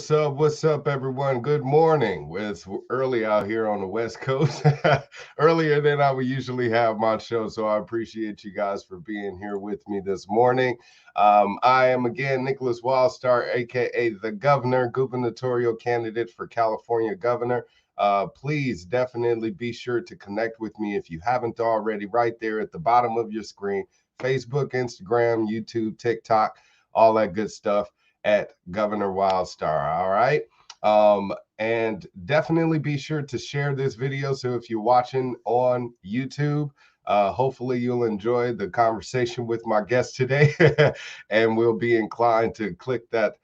What's up, everyone? Good morning. It's early out here on the West Coast, earlier than I would usually have my show. So I appreciate you guys for being here with me this morning. I am again Nicholas Wildstar, aka the Governor, gubernatorial candidate for California Governor. Please definitely be sure to connect with me if you haven't already, right there at the bottom of your screen. Facebook, Instagram, YouTube, TikTok, all that good stuff at Governor Wildstar. All right. And definitely be sure to share this video. So if you're watching on YouTube, hopefully you'll enjoy the conversation with my guest today and we'll be inclined to click that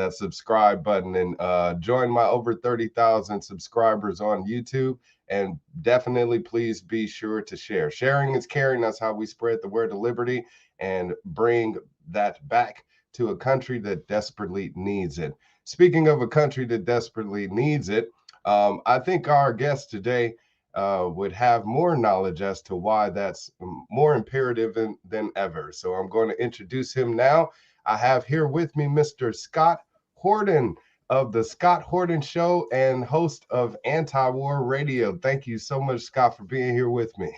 subscribe button and join my over 30,000 subscribers on YouTube. And definitely please be sure to share. Sharing is caring. That's how we spread the word of liberty and bring that back to a country that desperately needs it. Speaking of a country that desperately needs it, I think our guest today would have more knowledge as to why that's more imperative than ever. So I'm going to introduce him now. I have here with me Mr. Scott Horton of the Scott Horton Show and host of AntiWar Radio. Thank you so much, Scott, for being here with me.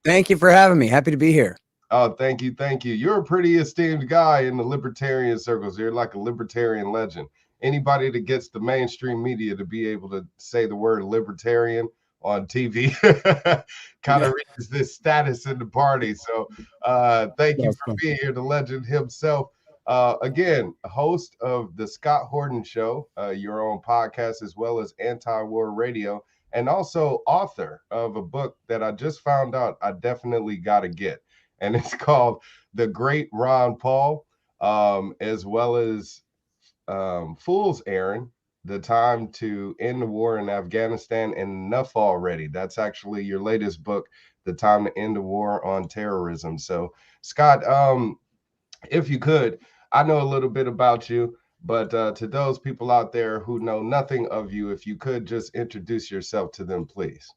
Thank you for having me. Happy to be here. Oh, thank you. Thank you. You're a pretty esteemed guy in the libertarian circles. You're like a libertarian legend. Anybody that gets the mainstream media to be able to say the word libertarian on TV kind of reaches this status in the party. So thank you for being here, the legend himself. Again, a host of the Scott Horton Show, your own podcast, as well as Anti-War Radio, and also author of a book that I just found out I definitely got to get. And it's called The Great Ron Paul, as well as Fool's Errand, The Time to End the War in Afghanistan, and Enough Already. That's actually your latest book, The Time to End the War on Terrorism. So, Scott, if you could, I know a little bit about you, but to those people out there who know nothing of you, if you could just introduce yourself to them, please.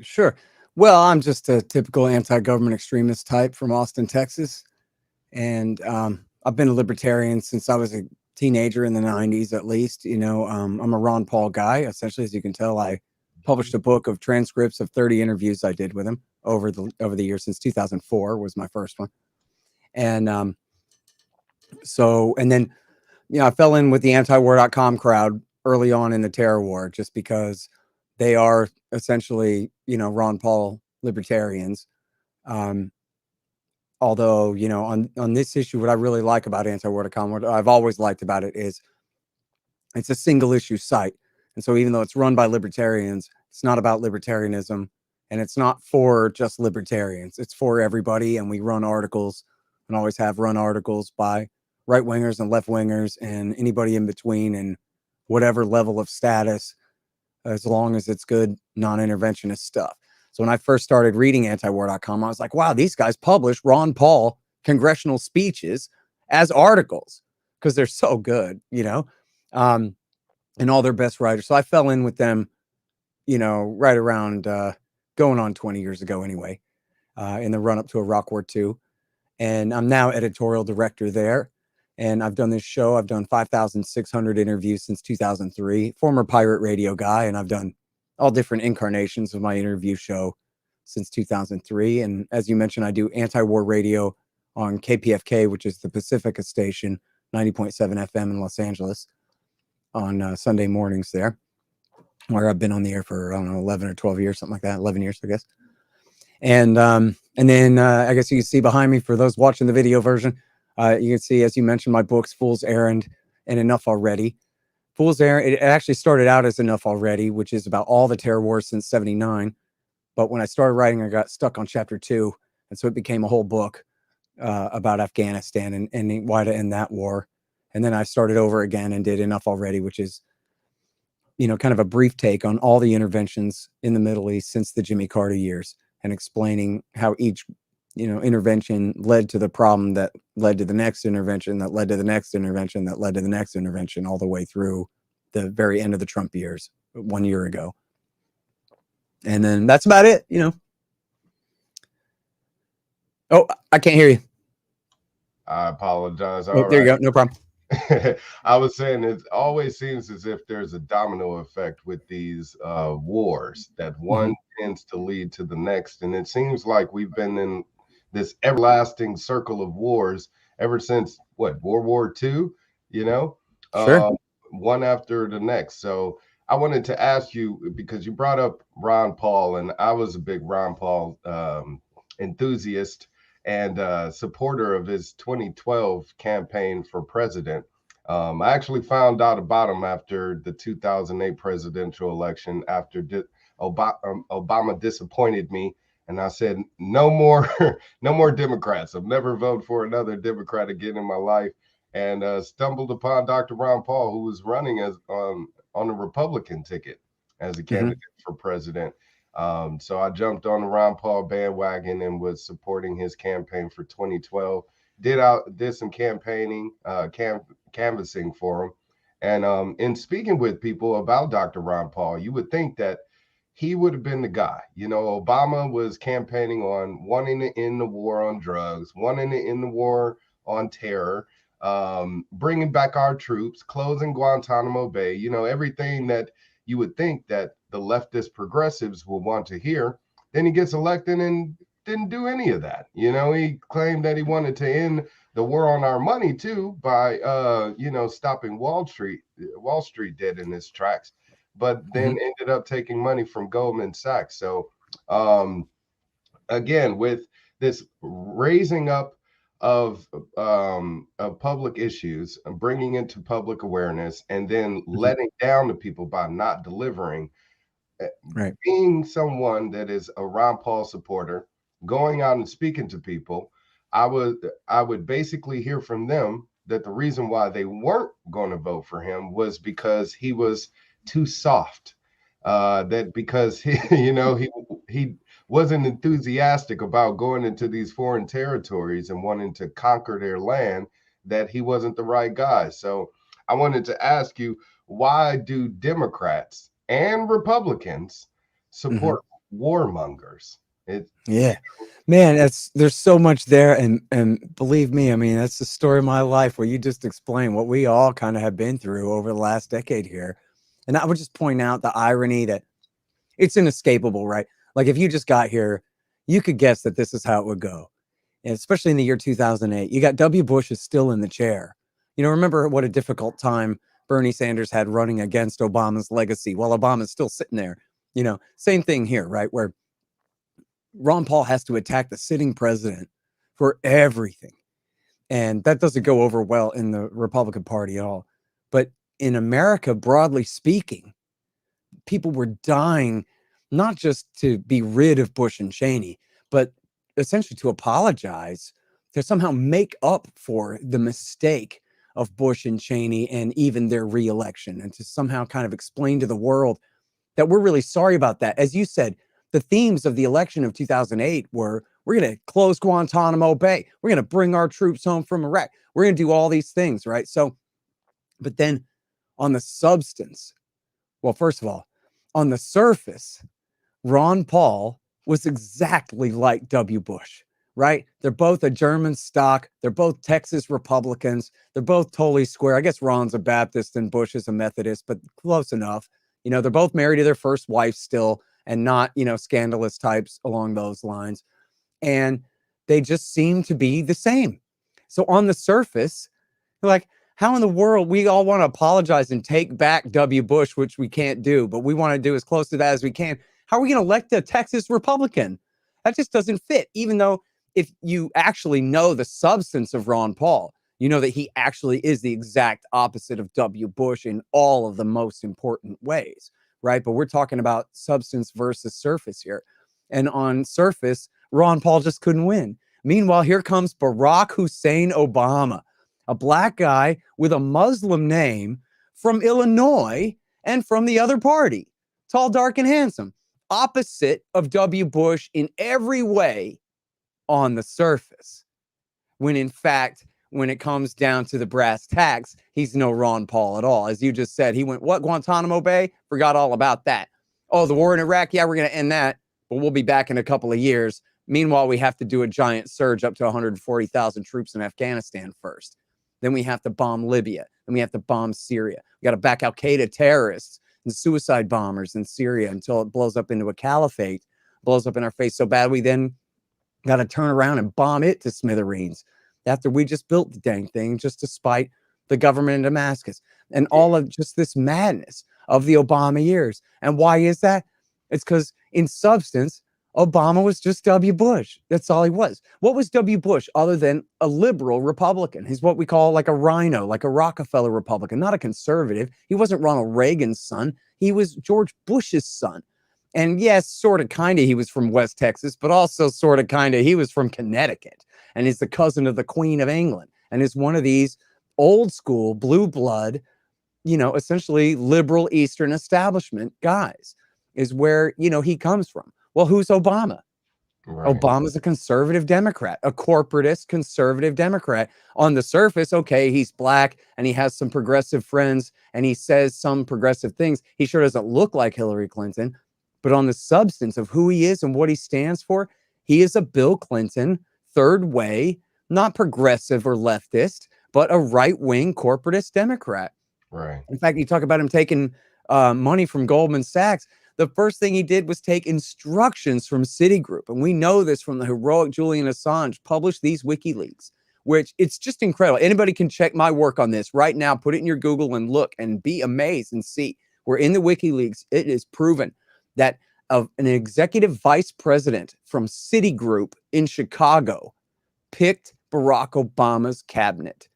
Sure. Well, I'm just a typical anti-government extremist type from Austin, Texas. And I've been a libertarian since I was a teenager in the 90s, at least. You know, I'm a Ron Paul guy. Essentially, as you can tell, I published a book of transcripts of 30 interviews I did with him over the years. Since 2004 was my first one. And and then, you know, I fell in with the antiwar.com crowd early on in the terror war, just because they are essentially, you know, Ron Paul libertarians. Although, you know, on this issue, what I really like about antiwar.com, what I've always liked about it, is it's a single issue site. And so even though it's run by libertarians, it's not about libertarianism, and it's not for just libertarians. It's for everybody. And we run articles, and always have run articles by right wingers and left wingers and anybody in between, and whatever level of status, as long as it's good non-interventionist stuff. So when I first started reading antiwar.com, I was like, wow, these guys publish Ron Paul congressional speeches as articles because they're so good, you know, and all their best writers. So I fell in with them, you know, right around going on 20 years ago anyway, in the run up to Iraq War II. And I'm now editorial director there. And I've done this show. I've done 5,600 interviews since 2003, former pirate radio guy. And I've done all different incarnations of my interview show since 2003. And as you mentioned, I do anti-war radio on KPFK, which is the Pacifica station, 90.7 FM in Los Angeles, on Sunday mornings there, where I've been on the air for, I don't know, 11 or 12 years, something like that, 11 years, I guess. And then I guess you can see behind me, for those watching the video version, you can see, as you mentioned, my books, Fool's Errand and Enough Already. Fool's Errand, it actually started out as Enough Already, which is about all the terror wars since '79. But when I started writing, I got stuck on chapter 2. And so it became a whole book about Afghanistan and why to end that war. And then I started over again and did Enough Already, which is, you know, kind of a brief take on all the interventions in the Middle East since the Jimmy Carter years, and explaining how each, you know, intervention led to the problem that led to the next intervention, that led to the next intervention, that led to the next intervention, all the way through the very end of the Trump years 1 year ago. And then that's about it, you know. Oh, I can't hear you. I apologize. Oh, there you go. No problem. I was saying it always seems as if there's a domino effect with these wars, that one Mhm. tends to lead to the next. And it seems like we've been in this everlasting circle of wars ever since what, World War II, you know, Sure. uh, one after the next. So I wanted to ask you, because you brought up Ron Paul, and I was a big Ron Paul enthusiast and supporter of his 2012 campaign for president. I actually found out about him after the 2008 presidential election, after Obama disappointed me. And I said, no more, no more Democrats. I've never voted for another Democrat again in my life. And stumbled upon Dr. Ron Paul, who was running as on the Republican ticket as a Mhm. candidate for president. So I jumped on the Ron Paul bandwagon and was supporting his campaign for 2012. Did some campaigning, canvassing for him, and in speaking with people about Dr. Ron Paul, you would think that he would have been the guy. You know, Obama was campaigning on wanting to end the war on drugs, wanting to end the war on terror, bringing back our troops, closing Guantanamo Bay. You know, everything that you would think that the leftist progressives will want to hear. Then he gets elected and didn't do any of that. You know, he claimed that he wanted to end the war on our money too by stopping Wall Street dead in its tracks, but then Mhm. ended up taking money from Goldman Sachs. So um again, with this raising up of public issues and bringing into public awareness, and then Mhm. letting down the people by not delivering, eh, Right. being someone that is a Ron Paul supporter, going out and speaking to people, I would basically hear from them that the reason why they weren't going to vote for him was because he was too soft. That because he, he wasn't enthusiastic about going into these foreign territories and wanting to conquer their land, that he wasn't the right guy. So I wanted to ask you, why do Democrats and Republicans Mhm. support warmongers? It, Yeah. Man, that's there's so much there, and believe me, I mean, that's the story of my life where you just explain what we all kind of have been through over the last decade here. And I would just point out the irony that it's inescapable, right? Like if you just got here, you could guess that this is how it would go. And especially in the year 2008, you got W. Bush is still in the chair. You know, remember what a difficult time Bernie Sanders had running against Obama's legacy while Obama's still sitting there. You know, same thing here, right? Where Ron Paul has to attack the sitting president for everything. And that doesn't go over well in the Republican Party at all. But in America, broadly speaking, people were dying not just to be rid of Bush and Cheney, but essentially to apologize, to somehow make up for the mistake of Bush and Cheney and even their reelection, and to somehow kind of explain to the world that we're really sorry about that. As you said, the themes of the election of 2008 were, we're going to close Guantanamo Bay. We're going to bring our troops home from Iraq. We're going to do all these things, right? So, but then on the substance, well, first of all, on the surface, Ron Paul was exactly like W. Bush, right? They're both a German stock. They're both Texas Republicans. They're both totally square. I guess Ron's a Baptist and Bush is a Methodist, but close enough. You know, they're both married to their first wife still, and not, you know, scandalous types along those lines. And they just seem to be the same. So on the surface, like, how in the world we all want to apologize and take back W. Bush, which we can't do, but we want to do as close to that as we can. How are we going to elect a Texas Republican? That just doesn't fit. Even though if you actually know the substance of Ron Paul, you know that he actually is the exact opposite of W. Bush in all of the most important ways, right? But we're talking about substance versus surface here. And on surface, Ron Paul just couldn't win. Meanwhile, here comes Barack Hussein Obama, a black guy with a Muslim name from Illinois and from the other party, tall, dark, and handsome, opposite of W. Bush in every way on the surface. When in fact, when it comes down to the brass tacks, he's no Ron Paul at all. As you just said, he went, what, Guantanamo Bay? Forgot all about that. Oh, the war in Iraq? Yeah, we're going to end that, but we'll be back in a couple of years. Meanwhile, we have to do a giant surge up to 140,000 troops in Afghanistan first. Then we have to bomb Libya. Then we have to bomb Syria. We got to back Al-Qaeda terrorists and suicide bombers in Syria until it blows up into a caliphate, blows up in our face so bad we then got to turn around and bomb it to smithereens after we just built the dang thing just to spite the government in Damascus. And all of just this madness of the Obama years. And why is that? It's because in substance, Obama was just W. Bush. That's all he was. What was W. Bush other than a liberal Republican? He's what we call like a rhino, like a Rockefeller Republican, not a conservative. He wasn't Ronald Reagan's son. He was George Bush's son. And yes, sort of, kind of, he was from West Texas, but also sort of, kind of, he was from Connecticut. And he's the cousin of the Queen of England. And is one of these old school blue blood, essentially liberal Eastern establishment guys is where, he comes from. Well, who's Obama? Right. Obama's a conservative Democrat, a corporatist conservative Democrat. On the surface, okay, he's black and he has some progressive friends and he says some progressive things. He sure doesn't look like Hillary Clinton. But on the substance of who he is and what he stands for, he is a Bill Clinton, third way, not progressive or leftist, but a right-wing corporatist Democrat. Right. In fact, you talk about him taking money from Goldman Sachs. The first thing he did was take instructions from Citigroup. And we know this from the heroic Julian Assange, published these WikiLeaks, which it's just incredible. Anybody can check my work on this right now. Put it in your Google and look and be amazed and see. We're in the WikiLeaks. It is proven that an executive vice president from Citigroup in Chicago picked Barack Obama's cabinet.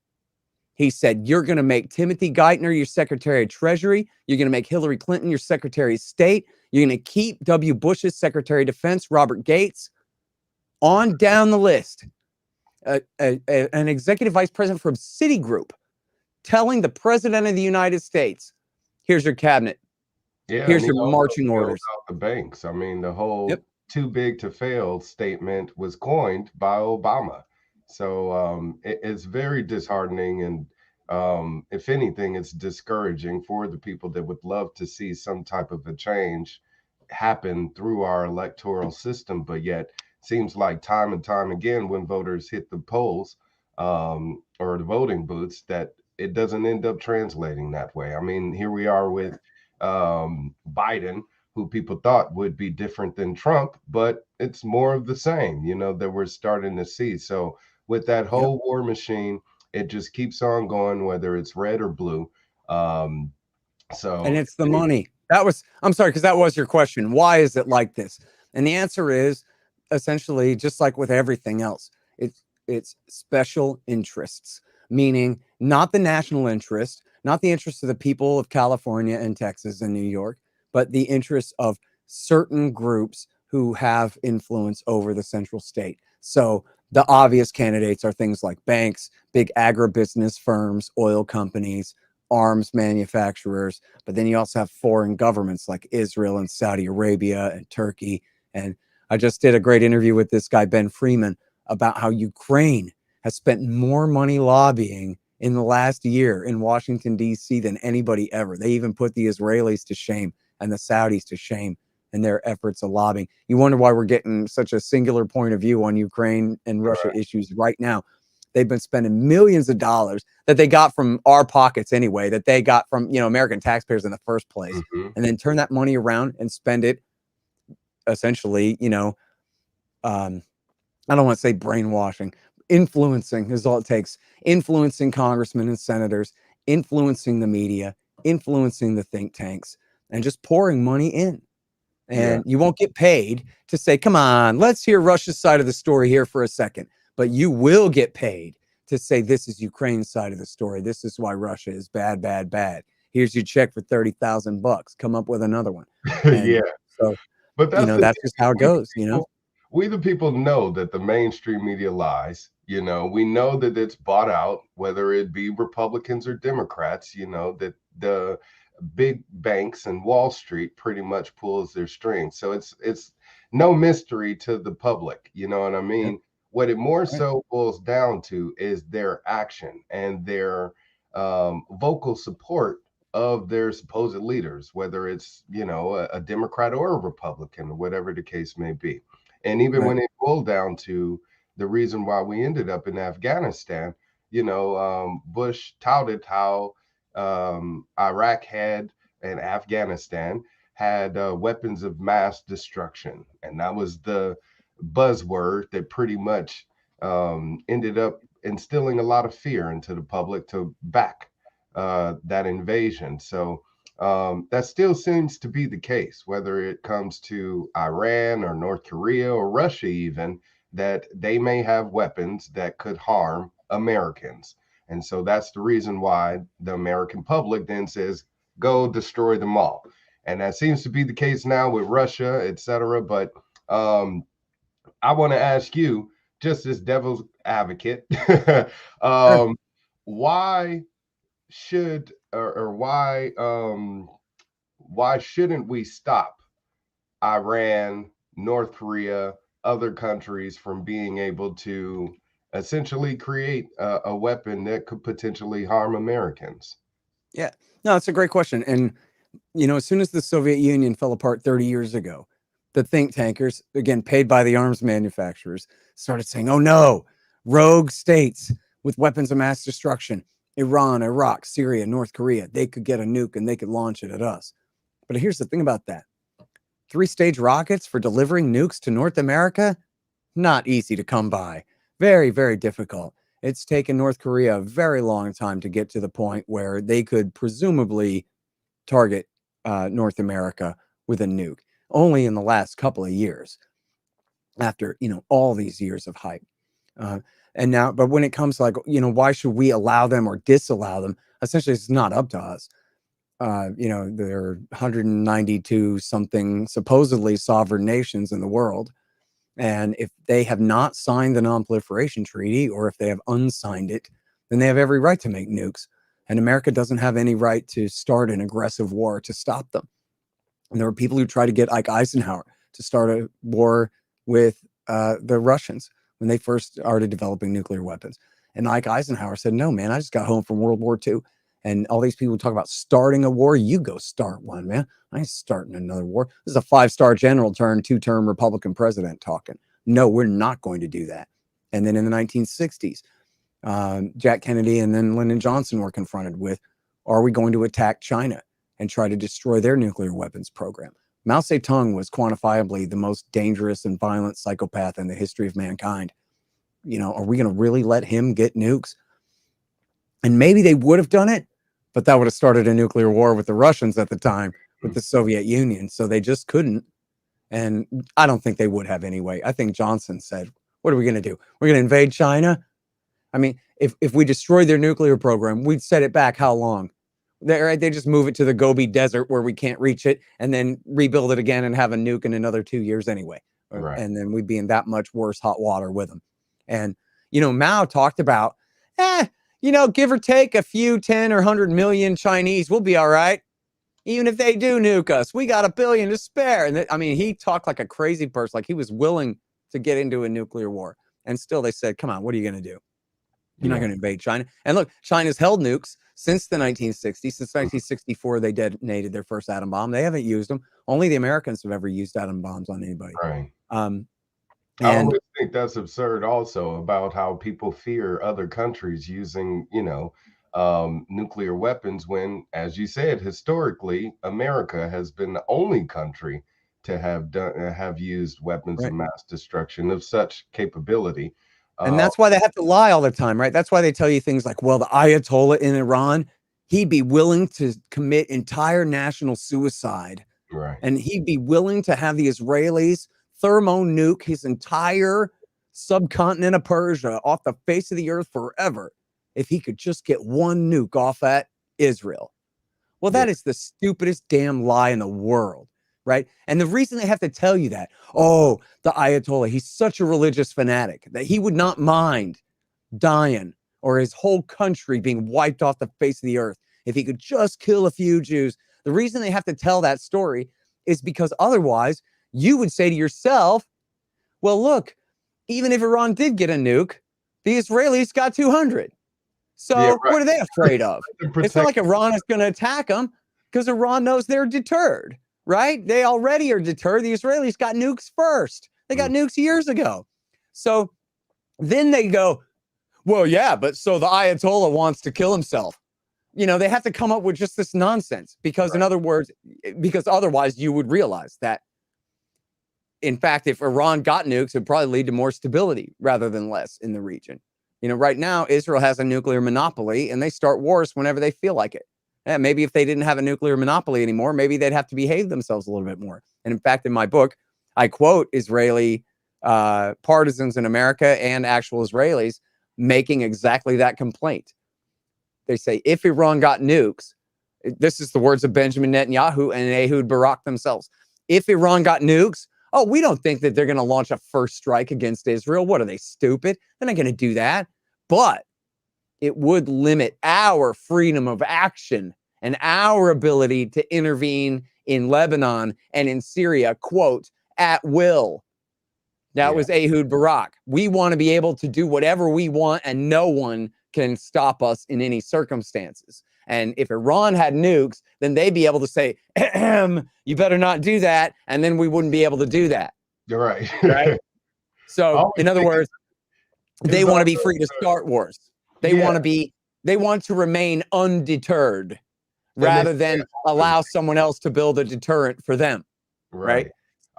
He said, you're going to make Timothy Geithner your Secretary of Treasury. You're going to make Hillary Clinton your Secretary of State. You're going to keep W. Bush's Secretary of Defense, Robert Gates, on down the list. An executive vice president from Citigroup telling the president of the United States, here's your cabinet. Yeah, here's your marching orders. The banks. I mean, the whole too big to fail statement was coined by Obama. So it's very disheartening. And if anything, it's discouraging for the people that would love to see some type of a change happen through our electoral system. But yet seems like time and time again, when voters hit the polls or the voting booths, that it doesn't end up translating that way. I mean, here we are with Biden, who people thought would be different than Trump, but it's more of the same, that we're starting to see. So with that whole war machine, it just keeps on going, whether it's red or blue. And it's the money. I'm sorry, because that was your question. Why is it like this? And the answer is essentially just like with everything else. It's special interests, meaning not the national interest, not the interests of the people of California and Texas and New York, but the interests of certain groups who have influence over the central state. So the obvious candidates are things like banks, big agribusiness firms, oil companies, arms manufacturers. But then you also have foreign governments like Israel and Saudi Arabia and Turkey. And I just did a great interview with this guy, Ben Freeman, about how Ukraine has spent more money lobbying in the last year in Washington, D.C. than anybody ever. They even put the Israelis to shame and the Saudis to shame in their efforts of lobbying. You wonder why we're getting such a singular point of view on Ukraine and Russia issues right now. They've been spending millions of dollars that they got from our pockets anyway, that they got from, American taxpayers in the first place, and then turn that money around and spend it essentially, I don't want to say brainwashing, influencing is all it takes. Influencing congressmen and senators, influencing the media, influencing the think tanks, and just pouring money in. And you won't get paid to say, come on, let's hear Russia's side of the story here for a second. But you will get paid to say, this is Ukraine's side of the story. This is why Russia is bad, bad, bad. Here's your check for $30,000. Come up with another one. And so, but that's just how it goes, We the people know that the mainstream media lies. We know that it's bought out, whether it be Republicans or Democrats, that the big banks and Wall Street pretty much pulls their strings. So it's no mystery to the public. You know what I mean? What it more so boils down to is their action and their vocal support of their supposed leaders, whether it's, a Democrat or a Republican or whatever the case may be. And even when it boiled down to the reason why we ended up in Afghanistan, Bush touted how Iraq had and Afghanistan had weapons of mass destruction, and that was the buzzword that pretty much ended up instilling a lot of fear into the public to back that invasion. So that still seems to be the case, whether it comes to Iran or North Korea or Russia, even, that they may have weapons that could harm Americans. And so that's the reason why the American public then says, go destroy them all. And that seems to be the case now with Russia, et cetera. But I want to ask you, just as devil's advocate, Sure. why should or why shouldn't we stop Iran, North Korea, other countries from being able to essentially create a weapon that could potentially harm Americans? Yeah. No, it's a great question. And, as soon as the Soviet Union fell apart 30 years ago, the think tankers, again, paid by the arms manufacturers, started saying, oh no, rogue states with weapons of mass destruction, Iran, Iraq, Syria, North Korea, they could get a nuke and they could launch it at us. But here's the thing about that. 3-stage rockets for delivering nukes to North America, not easy to come by. Very, very difficult. It's taken North Korea a very long time to get to the point where they could presumably target North America with a nuke. Only in the last couple of years, after all these years of hype. And now, but when it comes to why should we allow them or disallow them? Essentially, it's not up to us. There are 192 something supposedly sovereign nations in the world. And if they have not signed the non-proliferation treaty, or if they have unsigned it, then they have every right to make nukes. And America doesn't have any right to start an aggressive war to stop them. And there were people who tried to get Ike Eisenhower to start a war with the Russians when they first started developing nuclear weapons. And Ike Eisenhower said, no, man, I just got home from World War II. And all these people talk about starting a war. You go start one, man. I ain't starting another war. This is a 5-star general turned 2-term Republican president talking. No, we're not going to do that. And then in the 1960s, Jack Kennedy and then Lyndon Johnson were confronted with, are we going to attack China and try to destroy their nuclear weapons program? Mao Zedong was quantifiably the most dangerous and violent psychopath in the history of mankind. Are we going to really let him get nukes? And maybe they would have done it, but that would have started a nuclear war with the Russians at the time, with the Soviet Union. So they just couldn't. And I don't think they would have anyway. I think Johnson said, what are we going to do? We're going to invade China? I mean, if we destroy their nuclear program, we'd set it back how long? They just move it to the Gobi Desert where we can't reach it and then rebuild it again and have a nuke in another 2 years anyway. Right. And then we'd be in that much worse hot water with them. And, Mao talked about, give or take a few 10 or 100 million Chinese, we'll be all right. Even if they do nuke us, we got $1 billion to spare. And he talked like a crazy person, like he was willing to get into a nuclear war. And still they said, come on, what are you going to do? You're not going to invade China. And look, China's held nukes since the 1960s. Since 1964, they detonated their first atom bomb. They haven't used them. Only the Americans have ever used atom bombs on anybody. Right. I always think that's absurd also, about how people fear other countries using, nuclear weapons when, as you said, historically, America has been the only country to have used weapons of mass destruction of such capability. And that's why they have to lie all the time, right? That's why they tell you things like, well, the Ayatollah in Iran, he'd be willing to commit entire national suicide. Right. And he'd be willing to have the Israelis thermo-nuke his entire subcontinent of Persia off the face of the earth forever if he could just get one nuke off at Israel. Well, that is the stupidest damn lie in the world, right? And the reason they have to tell you that, the Ayatollah, he's such a religious fanatic that he would not mind dying or his whole country being wiped off the face of the earth if he could just kill a few Jews. The reason they have to tell that story is because otherwise you would say to yourself, well, look, even if Iran did get a nuke, the Israelis got 200. So what are they afraid of? It's not like Iran is going to attack them because Iran knows they're deterred, right? They already are deterred. The Israelis got nukes first. They got nukes years ago. So then they go, well, yeah, but so the Ayatollah wants to kill himself. You know, they have to come up with just this nonsense because, in other words, because otherwise you would realize that, in fact, if Iran got nukes, it would probably lead to more stability rather than less in the region. You know, right now, Israel has a nuclear monopoly and they start wars whenever they feel like it. And maybe if they didn't have a nuclear monopoly anymore, maybe they'd have to behave themselves a little bit more. And in fact, in my book, I quote Israeli partisans in America and actual Israelis making exactly that complaint. They say, if Iran got nukes, this is the words of Benjamin Netanyahu and Ehud Barak themselves. If Iran got nukes, oh, we don't think that they're going to launch a first strike against Israel. What are they, stupid? They're not going to do that. But it would limit our freedom of action and our ability to intervene in Lebanon and in Syria, quote, at will. That was Ehud Barak. We want to be able to do whatever we want and no one can stop us in any circumstances. And if Iran had nukes, then they'd be able to say, you better not do that. And then we wouldn't be able to do that. You're right. Right? So, in other words, they want to be free to start wars. They want to remain undeterred rather than allow someone else to build a deterrent for them. Right?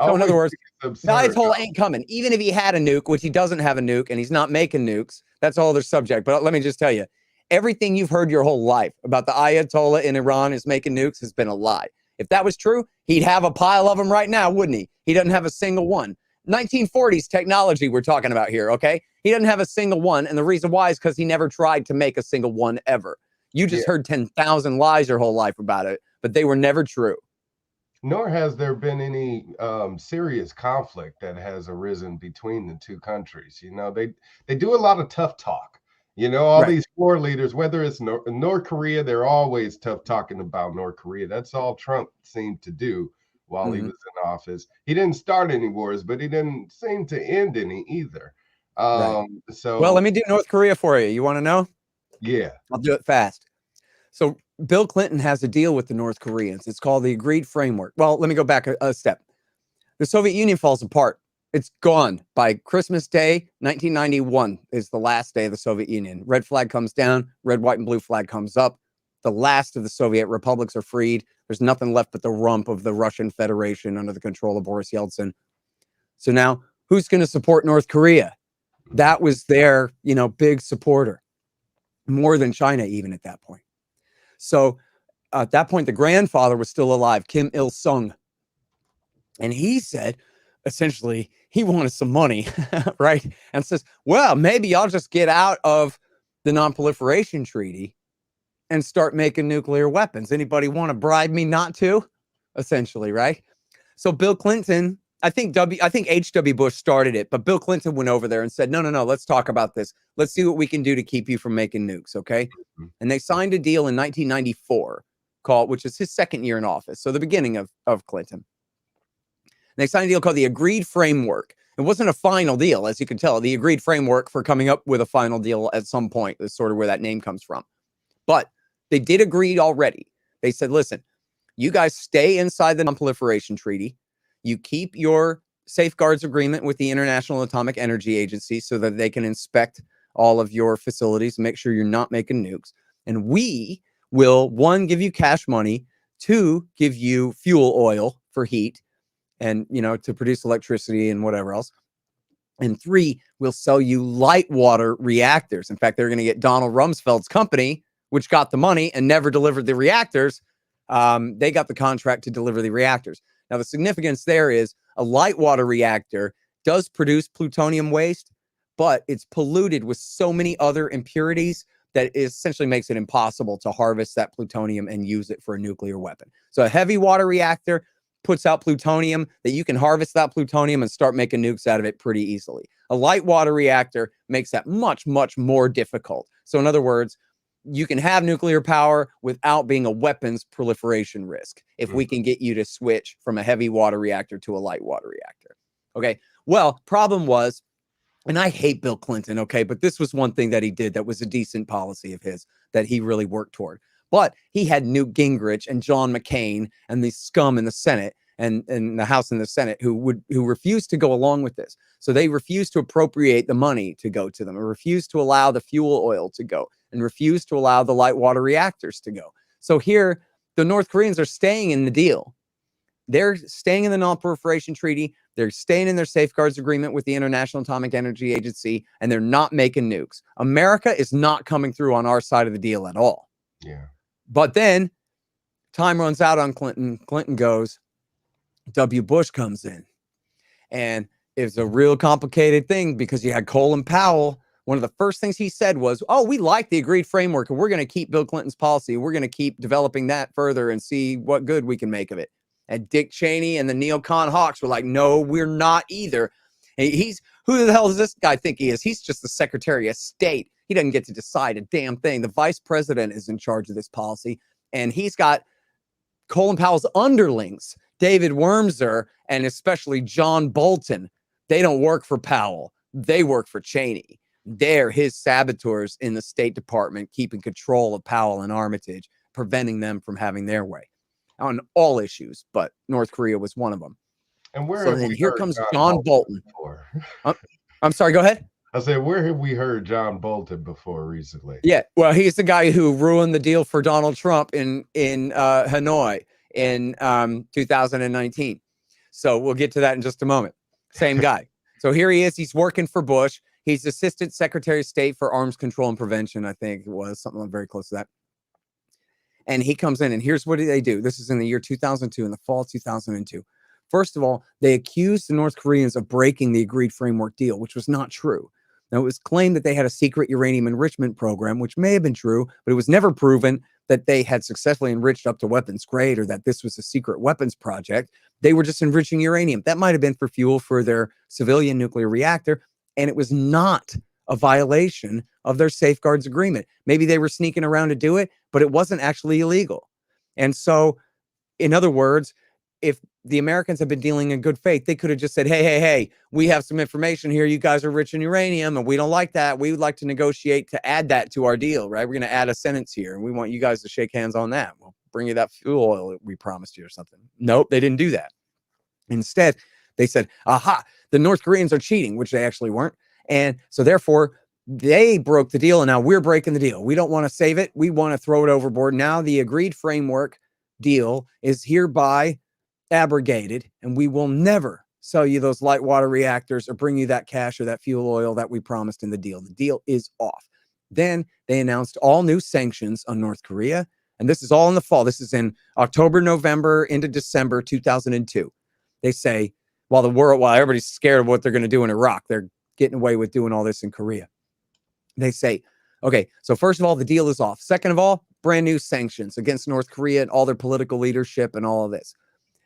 So in other words, the Ayatollah ain't coming. Even if he had a nuke, which he doesn't have a nuke, and he's not making nukes, that's a whole other subject. But let me just tell you, everything you've heard your whole life about the Ayatollah in Iran is making nukes has been a lie. If that was true, he'd have a pile of them right now, wouldn't he? He doesn't have a single one. 1940s technology we're talking about here, okay? He doesn't have a single one, and the reason why is because he never tried to make a single one ever. You just heard 10,000 lies your whole life about it, but they were never true. Nor has there been any serious conflict that has arisen between the two countries. You know, they do a lot of tough talk. You know, all these war leaders, whether it's North Korea, they're always tough talking about North Korea. That's all Trump seemed to do while he was in office. He didn't start any wars, but he didn't seem to end any either. So, well, let me do North Korea for you. You want to know? Yeah. I'll do it fast. So Bill Clinton has a deal with the North Koreans. It's called the Agreed Framework. Well, let me go back a step. The Soviet Union falls apart. It's gone by Christmas Day, 1991 is the last day of the Soviet Union. Red flag comes down, red, white, and blue flag comes up. The last of the Soviet republics are freed. There's nothing left but the rump of the Russian Federation under the control of Boris Yeltsin. So now, who's going to support North Korea? That was their, big supporter, more than China even at that point. So at that point, the grandfather was still alive, Kim Il-sung. And he said, essentially, he wanted some money, right? And says, well, maybe I'll just get out of the non-proliferation treaty and start making nuclear weapons. Anybody want to bribe me not to? Essentially, right? So Bill Clinton, I think H.W. Bush started it, but Bill Clinton went over there and said, no, let's talk about this. Let's see what we can do to keep you from making nukes, okay? And they signed a deal in 1994 which is his second year in office, so the beginning of Clinton. They signed a deal called the Agreed Framework. It wasn't a final deal, as you can tell. The Agreed Framework for coming up with a final deal at some point is sort of where that name comes from. But they did agree already. They said, listen, you guys stay inside the non-proliferation treaty. You keep your safeguards agreement with the International Atomic Energy Agency so that they can inspect all of your facilities, make sure you're not making nukes. And we will, 1, give you cash money, 2, give you fuel oil for heat and, to produce electricity and whatever else. And 3, we'll sell you light water reactors. In fact, they're going to get Donald Rumsfeld's company, which got the money and never delivered the reactors. They got the contract to deliver the reactors. Now, the significance there is a light water reactor does produce plutonium waste, but it's polluted with so many other impurities that it essentially makes it impossible to harvest that plutonium and use it for a nuclear weapon. So a heavy water reactor puts out plutonium that you can harvest that plutonium and start making nukes out of it pretty easily. A light water reactor makes that much, much more difficult. So in other words, you can have nuclear power without being a weapons proliferation risk if we can get you to switch from a heavy water reactor to a light water reactor. Okay. Well, problem was, and I hate Bill Clinton, okay, but this was one thing that he did that was a decent policy of his that he really worked toward. But he had Newt Gingrich and John McCain and the scum in the Senate and the House and the Senate who refused to go along with this. So they refused to appropriate the money to go to them, and refused to allow the fuel oil to go, and refused to allow the light water reactors to go. So here, the North Koreans are staying in the deal. They're staying in the non-proliferation treaty. They're staying in their safeguards agreement with the International Atomic Energy Agency, and they're not making nukes. America is not coming through on our side of the deal at all. Yeah. But then time runs out on Clinton. Clinton goes, W. Bush comes in. And it's a real complicated thing because you had Colin Powell. One of the first things he said was, oh, we like the agreed framework, and we're going to keep Bill Clinton's policy. We're going to keep developing that further and see what good we can make of it. And Dick Cheney and the neocon hawks were like, no, we're not either. And who the hell does this guy think he is? He's just the Secretary of State. He doesn't get to decide a damn thing. The vice president is in charge of this policy. And he's got Colin Powell's underlings, David Wormser, and especially John Bolton. They don't work for Powell. They work for Cheney. They're his saboteurs in the State Department, keeping control of Powell and Armitage, preventing them from having their way on all issues. But North Korea was one of them. And where? So then here comes John Bolton. I'm sorry, go ahead. I said, where have we heard John Bolton before recently? Yeah, well, he's the guy who ruined the deal for Donald Trump in Hanoi in 2019. So we'll get to that in just a moment. Same guy. So here he is. He's working for Bush. He's Assistant Secretary of State for Arms Control and Prevention, I think it was, something very close to that. And he comes in, and here's what they do. This is in the year 2002, in the fall of 2002. First of all, they accused the North Koreans of breaking the agreed framework deal, which was not true. Now, it was claimed that they had a secret uranium enrichment program, which may have been true, but it was never proven that they had successfully enriched up to weapons grade or that this was a secret weapons project. They were just enriching uranium. That might have been for fuel for their civilian nuclear reactor, and it was not a violation of their safeguards agreement. Maybe they were sneaking around to do it, but it wasn't actually illegal. And so, in other words, if the Americans had been dealing in good faith, they could have just said, hey, we have some information here. You guys are rich in uranium, and we don't like that. We would like to negotiate to add that to our deal, right? We're going to add a sentence here, and we want you guys to shake hands on that. We'll bring you that fuel oil that we promised you or something. Nope, they didn't do that. Instead, they said, aha, the North Koreans are cheating, which they actually weren't. And so therefore, they broke the deal, and now we're breaking the deal. We don't want to save it. We want to throw it overboard. Now the agreed framework deal is hereby abrogated, and we will never sell you those light water reactors or bring you that cash or that fuel oil that we promised in the deal. The deal is off. Then they announced all new sanctions on North Korea, and this is all in the fall. This is in October, November into December 2002. They say, while everybody's scared of what they're going to do in Iraq, they're getting away with doing all this in Korea. They say, okay, so first of all, the deal is off. Second of all, brand new sanctions against North Korea and all their political leadership and all of this.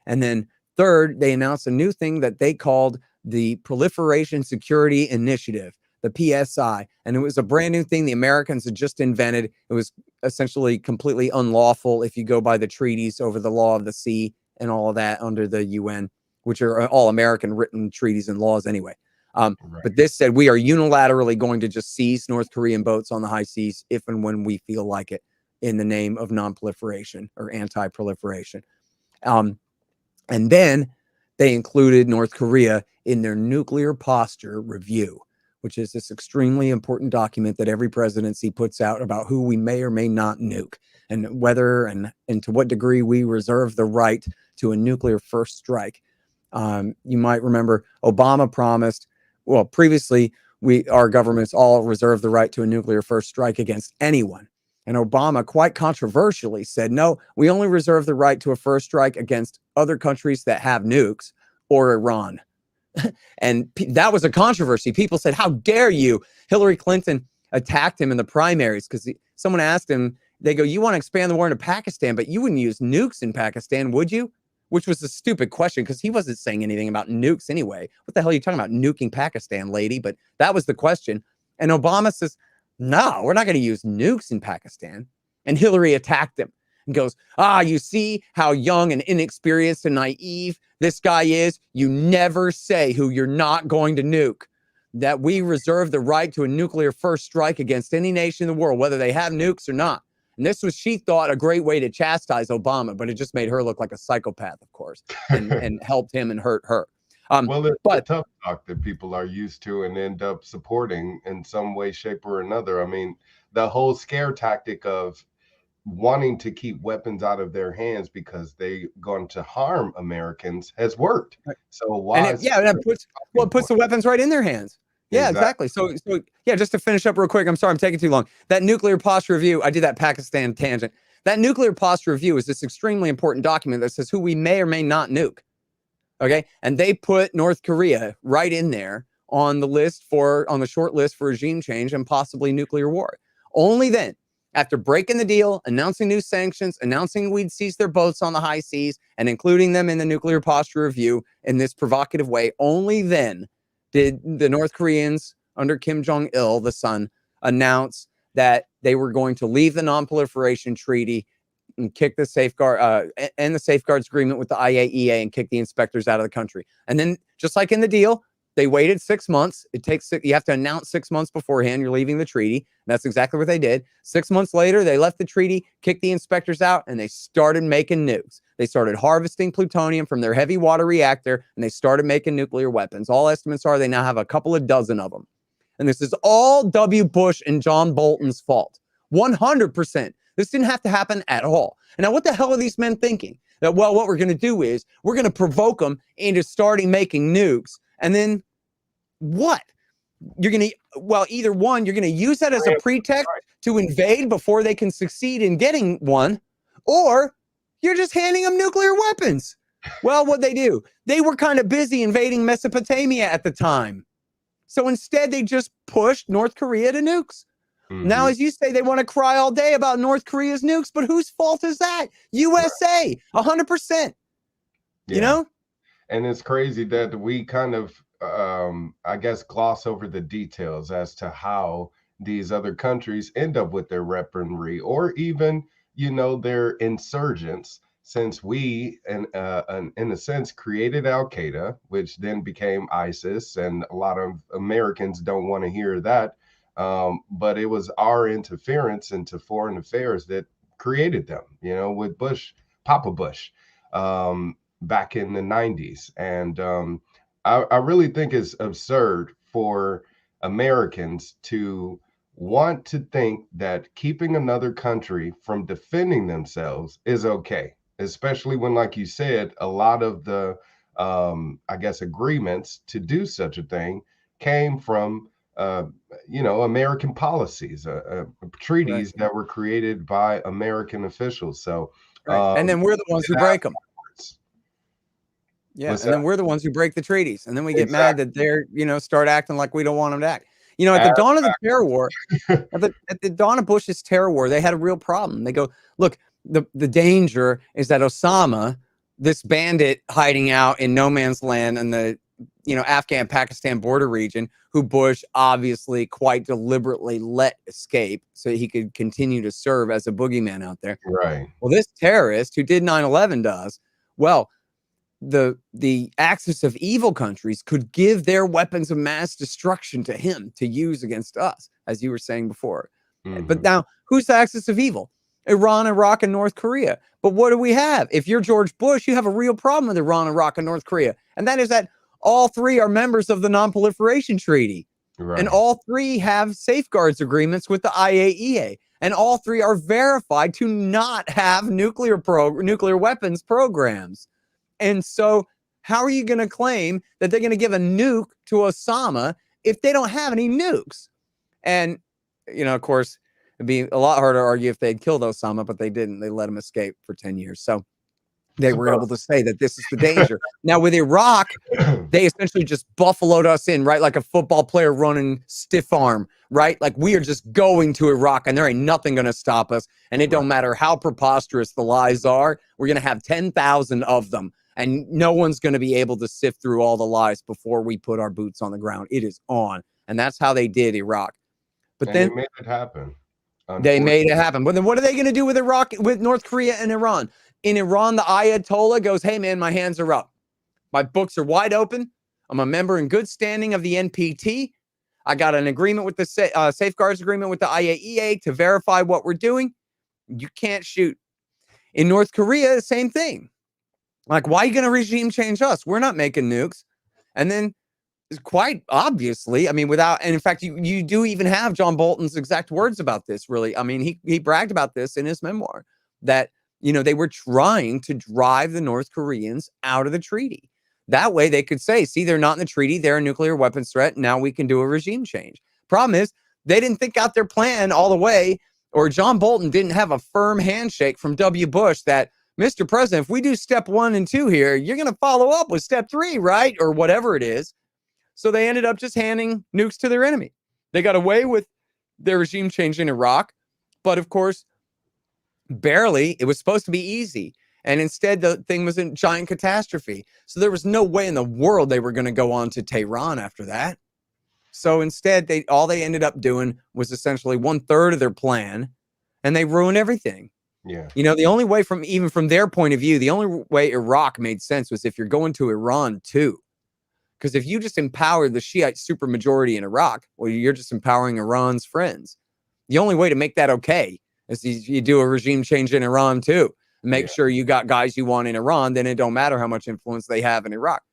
And then third, they announced a new thing that they called the Proliferation Security Initiative, the PSI. And it was a brand new thing the Americans had just invented. It was essentially completely unlawful if you go by the treaties over the law of the sea and all of that under the UN, which are all American written treaties and laws anyway. Right. But this said, we are unilaterally going to just seize North Korean boats on the high seas if and when we feel like it in the name of non-proliferation or anti-proliferation. And then they included North Korea in their nuclear posture review, which is this extremely important document that every presidency puts out about who we may or may not nuke and whether and to what degree we reserve the right to a nuclear first strike. You might remember Obama promised, well, previously, our governments all reserve the right to a nuclear first strike against anyone. And Obama quite controversially said, no, we only reserve the right to a first strike against other countries that have nukes or Iran. And that was a controversy. People said, how dare you? Hillary Clinton attacked him in the primaries because someone asked him, they go, you want to expand the war into Pakistan, but you wouldn't use nukes in Pakistan, would you? Which was a stupid question because he wasn't saying anything about nukes anyway. What the hell are you talking about, nuking Pakistan, lady? But that was the question. And Obama says, no, we're not going to use nukes in Pakistan. And Hillary attacked him and goes, you see how young and inexperienced and naive this guy is? You never say who you're not going to nuke. That we reserve the right to a nuclear first strike against any nation in the world, whether they have nukes or not. And this was, she thought, a great way to chastise Obama, but it just made her look like a psychopath, of course, and helped him and hurt her. Well, it's the tough talk that people are used to and end up supporting in some way, shape, or another. I mean, the whole scare tactic of wanting to keep weapons out of their hands because they're going to harm Americans has worked. So why? It puts the weapons right in their hands. Yeah, exactly. So yeah, just to finish up real quick, I'm sorry I'm taking too long. That nuclear posture review, I did that Pakistan tangent. That nuclear posture review is this extremely important document that says who we may or may not nuke. Okay, and they put North Korea right in there on the short list for regime change and possibly nuclear war. Only then, after breaking the deal, announcing new sanctions, announcing we'd seize their boats on the high seas, and including them in the nuclear posture review in this provocative way, only then did the North Koreans under Kim Jong-il, the son, announce that they were going to leave the non-proliferation treaty and kick the safeguards agreement with the IAEA and kick the inspectors out of the country. And then, just like in the deal, they waited 6 months. You have to announce 6 months beforehand you're leaving the treaty. And that's exactly what they did. 6 months later, they left the treaty, kicked the inspectors out, and they started making nukes. They started harvesting plutonium from their heavy water reactor, and they started making nuclear weapons. All estimates are they now have a couple of dozen of them. And this is all W. Bush and John Bolton's fault. 100%. This didn't have to happen at all. And now what the hell are these men thinking? That, well, what we're going to do is we're going to provoke them into starting making nukes. And then what? You're going to, either one, you're going to use that as a pretext to invade before they can succeed in getting one, or you're just handing them nuclear weapons. Well, what'd they do? They were kind of busy invading Mesopotamia at the time. So instead, they just pushed North Korea to nukes. Mm-hmm. Now, as you say, they want to cry all day about North Korea's nukes, but whose fault is that? USA, 100%. You know? And it's crazy that we kind of, I guess, gloss over the details as to how these other countries end up with their weaponry, or even, their insurgents, since we, in a sense, created Al-Qaeda, which then became ISIS, and a lot of Americans don't want to hear that. But it was our interference into foreign affairs that created them, with Papa Bush, back in the 90s. And I really think it's absurd for Americans to want to think that keeping another country from defending themselves is okay, especially when, like you said, a lot of the, agreements to do such a thing came from American policies, treaties that were created by American officials. So, and then we're the ones who break them. Yeah, and then we're the ones who break the treaties, and then we get mad that they're, start acting like we don't want them to act. At the dawn of the terror war, at the dawn of Bush's terror war, they had a real problem. They go, look, the danger is that Osama, this bandit hiding out in no man's land in the Afghan-Pakistan border region, who Bush obviously quite deliberately let escape so he could continue to serve as a boogeyman out there. Right. Well, this terrorist who did 9/11 does, well, the axis of evil countries could give their weapons of mass destruction to him to use against us, as you were saying before. Mm-hmm. But now, who's the axis of evil? Iran, Iraq, and North Korea. But what do we have? If you're George Bush, you have a real problem with Iran, Iraq, and North Korea. And that is that all three are members of the Non-Proliferation Treaty. Right. And all three have safeguards agreements with the IAEA. And all three are verified to not have nuclear weapons programs. And so how are you going to claim that they're going to give a nuke to Osama if they don't have any nukes? And, of course, it'd be a lot harder to argue if they'd killed Osama, but they didn't. They let him escape for 10 years. So they were able to say that this is the danger. Now, with Iraq, they essentially just buffaloed us in, right? Like a football player running stiff arm, right? Like we are just going to Iraq and there ain't nothing going to stop us. And it don't matter how preposterous the lies are. We're going to have 10,000 of them. And no one's going to be able to sift through all the lies before we put our boots on the ground. It is on. And that's how they did Iraq. But then they made it happen. They made it happen. But then what are they going to do with Iraq, with North Korea and Iran? In Iran, the Ayatollah goes, hey, man, my hands are up. My books are wide open. I'm a member in good standing of the NPT. I got an agreement with the safeguards agreement with the IAEA to verify what we're doing. You can't shoot. In North Korea, the same thing. Like, why are you going to regime change us? We're not making nukes. And then, quite obviously, I mean, without, and in fact, you do even have John Bolton's exact words about this, really. I mean, he bragged about this in his memoir, that, you know, they were trying to drive the North Koreans out of the treaty. That way they could say, see, they're not in the treaty, they're a nuclear weapons threat, now we can do a regime change. Problem is, they didn't think out their plan all the way, or John Bolton didn't have a firm handshake from W. Bush that, Mr. President, if we do step 1 and 2 here, you're going to follow up with step 3, right? Or whatever it is. So they ended up just handing nukes to their enemy. They got away with their regime change in Iraq, but of course, barely. It was supposed to be easy. And instead, the thing was a giant catastrophe. So there was no way in the world they were going to go on to Tehran after that. So instead, all they ended up doing was essentially 1/3 of their plan, and they ruined everything. Yeah. You know, the only way even from their point of view, the only way Iraq made sense was if you're going to Iran too. Because if you just empower the Shiite supermajority in Iraq, well, you're just empowering Iran's friends. The only way to make that okay is you do a regime change in Iran too. Make sure you got guys you want in Iran, then it don't matter how much influence they have in Iraq.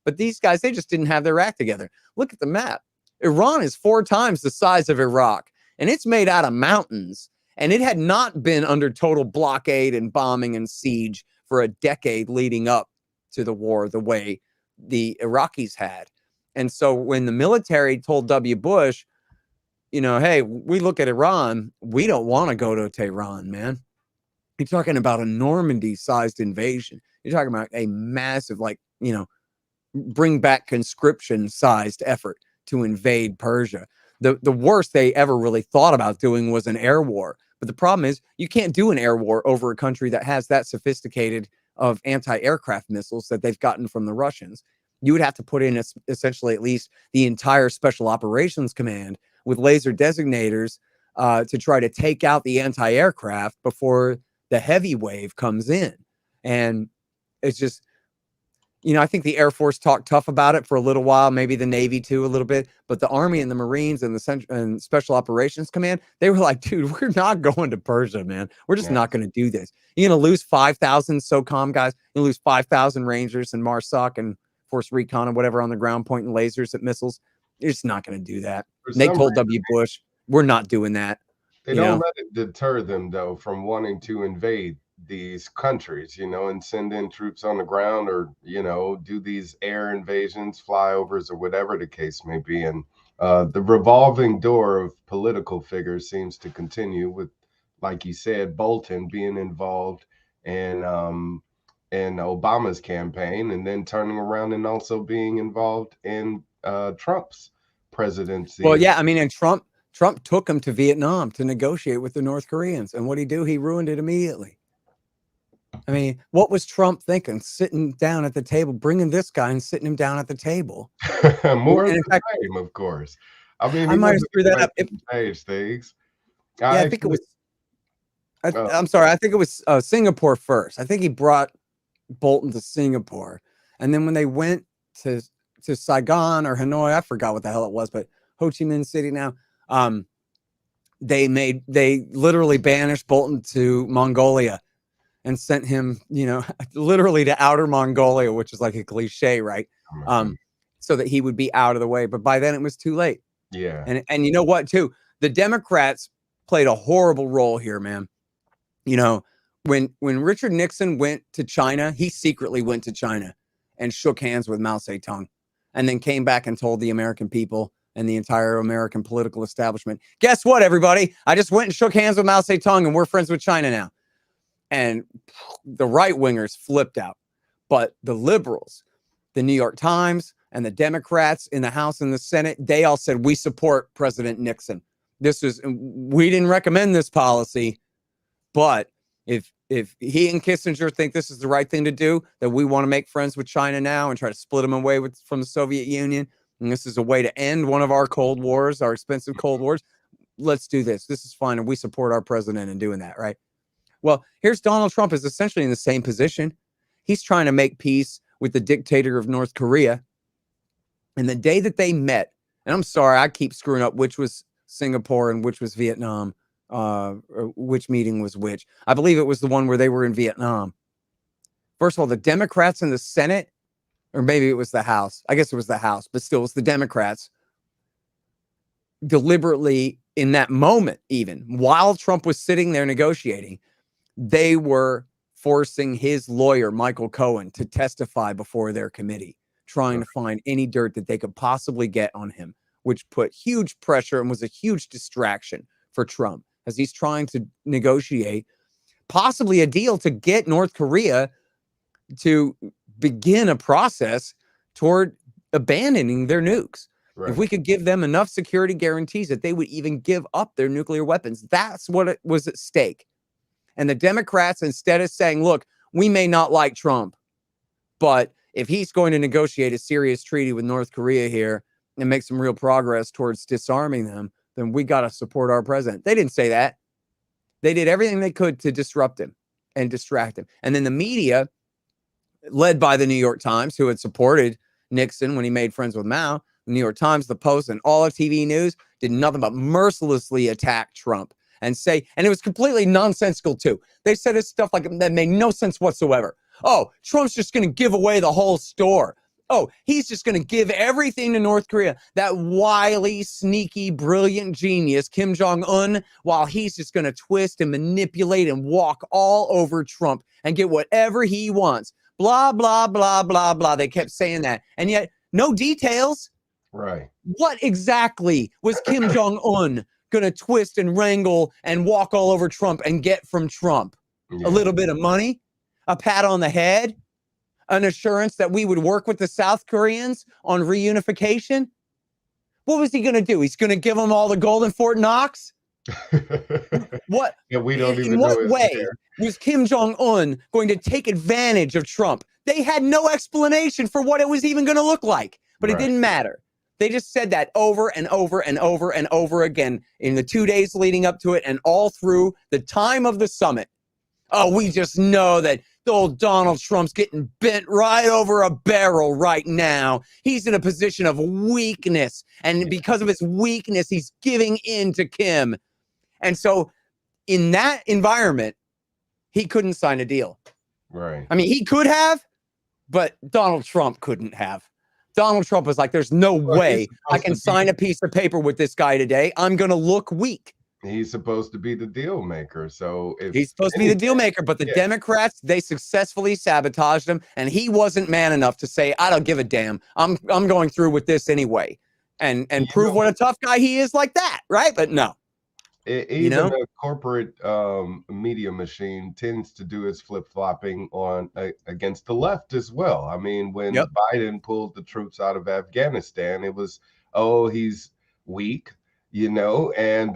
But these guys, they just didn't have their act together. Look at the map. Iran is 4 times the size of Iraq, and it's made out of mountains. And it had not been under total blockade and bombing and siege for a decade leading up to the war the way the Iraqis had. And so when the military told W. Bush, you know, hey, we look at Iran, we don't want to go to Tehran, man. You're talking about a Normandy-sized invasion. You're talking about a massive, like, you know, bring back conscription-sized effort to invade Persia. The worst they ever really thought about doing was an air war. But the problem is you can't do an air war over a country that has that sophisticated of anti-aircraft missiles that they've gotten from the Russians. You would have to put in essentially at least the entire Special Operations Command with laser designators to try to take out the anti-aircraft before the heavy wave comes in. And it's just, you know, I think the Air Force talked tough about it for a little while, maybe the Navy too a little bit, but the Army and the Marines and the Special Operations Command, they were like, dude, we're not going to Persia, man. We're just not going to do this. You're going to lose 5,000 SOCOM guys. You're going to lose 5,000 Rangers and MARSOC and Force Recon and whatever on the ground pointing lasers at missiles. You're just not going to do that. They told W. Bush, we're not doing that. They don't let it deter them, though, from wanting to invade these countries, you know, and send in troops on the ground, or, you know, do these air invasions, flyovers, or whatever the case may be. And the revolving door of political figures seems to continue with, like you said, Bolton being involved in Obama's campaign, and then turning around and also being involved in Trump's presidency. Well, yeah, I mean, and Trump took him to Vietnam to negotiate with the North Koreans. And what he do? He ruined it immediately. I mean, what was Trump thinking? Sitting down at the table, bringing this guy and sitting him down at the table. More of the same, of course. I mean, I might have screwed that up. Change things. I think it was. I'm sorry. I think it was Singapore first. I think he brought Bolton to Singapore, and then when they went to Saigon or Hanoi, I forgot what the hell it was, but Ho Chi Minh City now. They literally banished Bolton to Mongolia and sent him, you know, literally to outer Mongolia, which is like a cliche, right? So that he would be out of the way. But by then it was too late. Yeah. And you know what, too? The Democrats played a horrible role here, man. You know, when Richard Nixon went to China, he secretly went to China and shook hands with Mao Zedong, and then came back and told the American people and the entire American political establishment, guess what, everybody? I just went and shook hands with Mao Zedong, and we're friends with China now. And the right-wingers flipped out. But the liberals, the New York Times, and the Democrats in the House and the Senate, they all said, we support President Nixon. We didn't recommend this policy, but if he and Kissinger think this is the right thing to do, that we want to make friends with China now and try to split them away from the Soviet Union, and this is a way to end one of our Cold Wars, our expensive Cold Wars, let's do this. This is fine, and we support our president in doing that, right? Well, here's Donald Trump is essentially in the same position. He's trying to make peace with the dictator of North Korea. And the day that they met, and I'm sorry, I keep screwing up which was Singapore and which was Vietnam, which meeting was which. I believe it was the one where they were in Vietnam. First of all, the Democrats in the Senate, or maybe it was the House. I guess it was the House, but still, it was the Democrats deliberately in that moment, even while Trump was sitting there negotiating, they were forcing his lawyer, Michael Cohen, to testify before their committee, trying to find any dirt that they could possibly get on him, which put huge pressure and was a huge distraction for Trump as he's trying to negotiate possibly a deal to get North Korea to begin a process toward abandoning their nukes. Right. If we could give them enough security guarantees that they would even give up their nuclear weapons, that's what it was at stake. And the Democrats, instead of saying, look, we may not like Trump, but if he's going to negotiate a serious treaty with North Korea here and make some real progress towards disarming them, then we got to support our president. They didn't say that. They did everything they could to disrupt him and distract him. And then the media, led by the New York Times, who had supported Nixon when he made friends with Mao, the New York Times, the Post, and all of TV news did nothing but mercilessly attack Trump and say, and it was completely nonsensical too. They said it's stuff like that made no sense whatsoever. Oh, Trump's just going to give away the whole store. Oh, he's just going to give everything to North Korea. That wily, sneaky, brilliant genius, Kim Jong-un, while he's just going to twist and manipulate and walk all over Trump and get whatever he wants. Blah, blah, blah, blah, blah. They kept saying that. And yet, no details. Right. What exactly was Kim Jong-un going to twist and wrangle and walk all over Trump and get from Trump? Yeah. A little bit of money, a pat on the head, an assurance that we would work with the South Koreans on reunification. What was he going to do? He's going to give them all the gold in Fort Knox? What? Yeah, we don't even in know. What way was Kim Jong-un going to take advantage of Trump? They had no explanation for what it was even going to look like, but it didn't matter. They just said that over and over and over and over again in the 2 days leading up to it and all through the time of the summit. Oh, we just know that old Donald Trump's getting bent right over a barrel right now. He's in a position of weakness. And because of his weakness, he's giving in to Kim. And so in that environment, he couldn't sign a deal. Right. I mean, he could have, but Donald Trump couldn't have. Donald Trump was like, there's no way I can sign a piece of paper with this guy today. I'm going to look weak. He's supposed to be the deal maker. So if he's supposed to be the deal maker, but the Democrats, they successfully sabotaged him. And he wasn't man enough to say, I don't give a damn. I'm going through with this anyway and prove what a tough guy he is like that. Right. But no. Even a corporate media machine tends to do its flip-flopping on against the left as well. I mean, when Biden pulled the troops out of Afghanistan, it was, oh, he's weak, and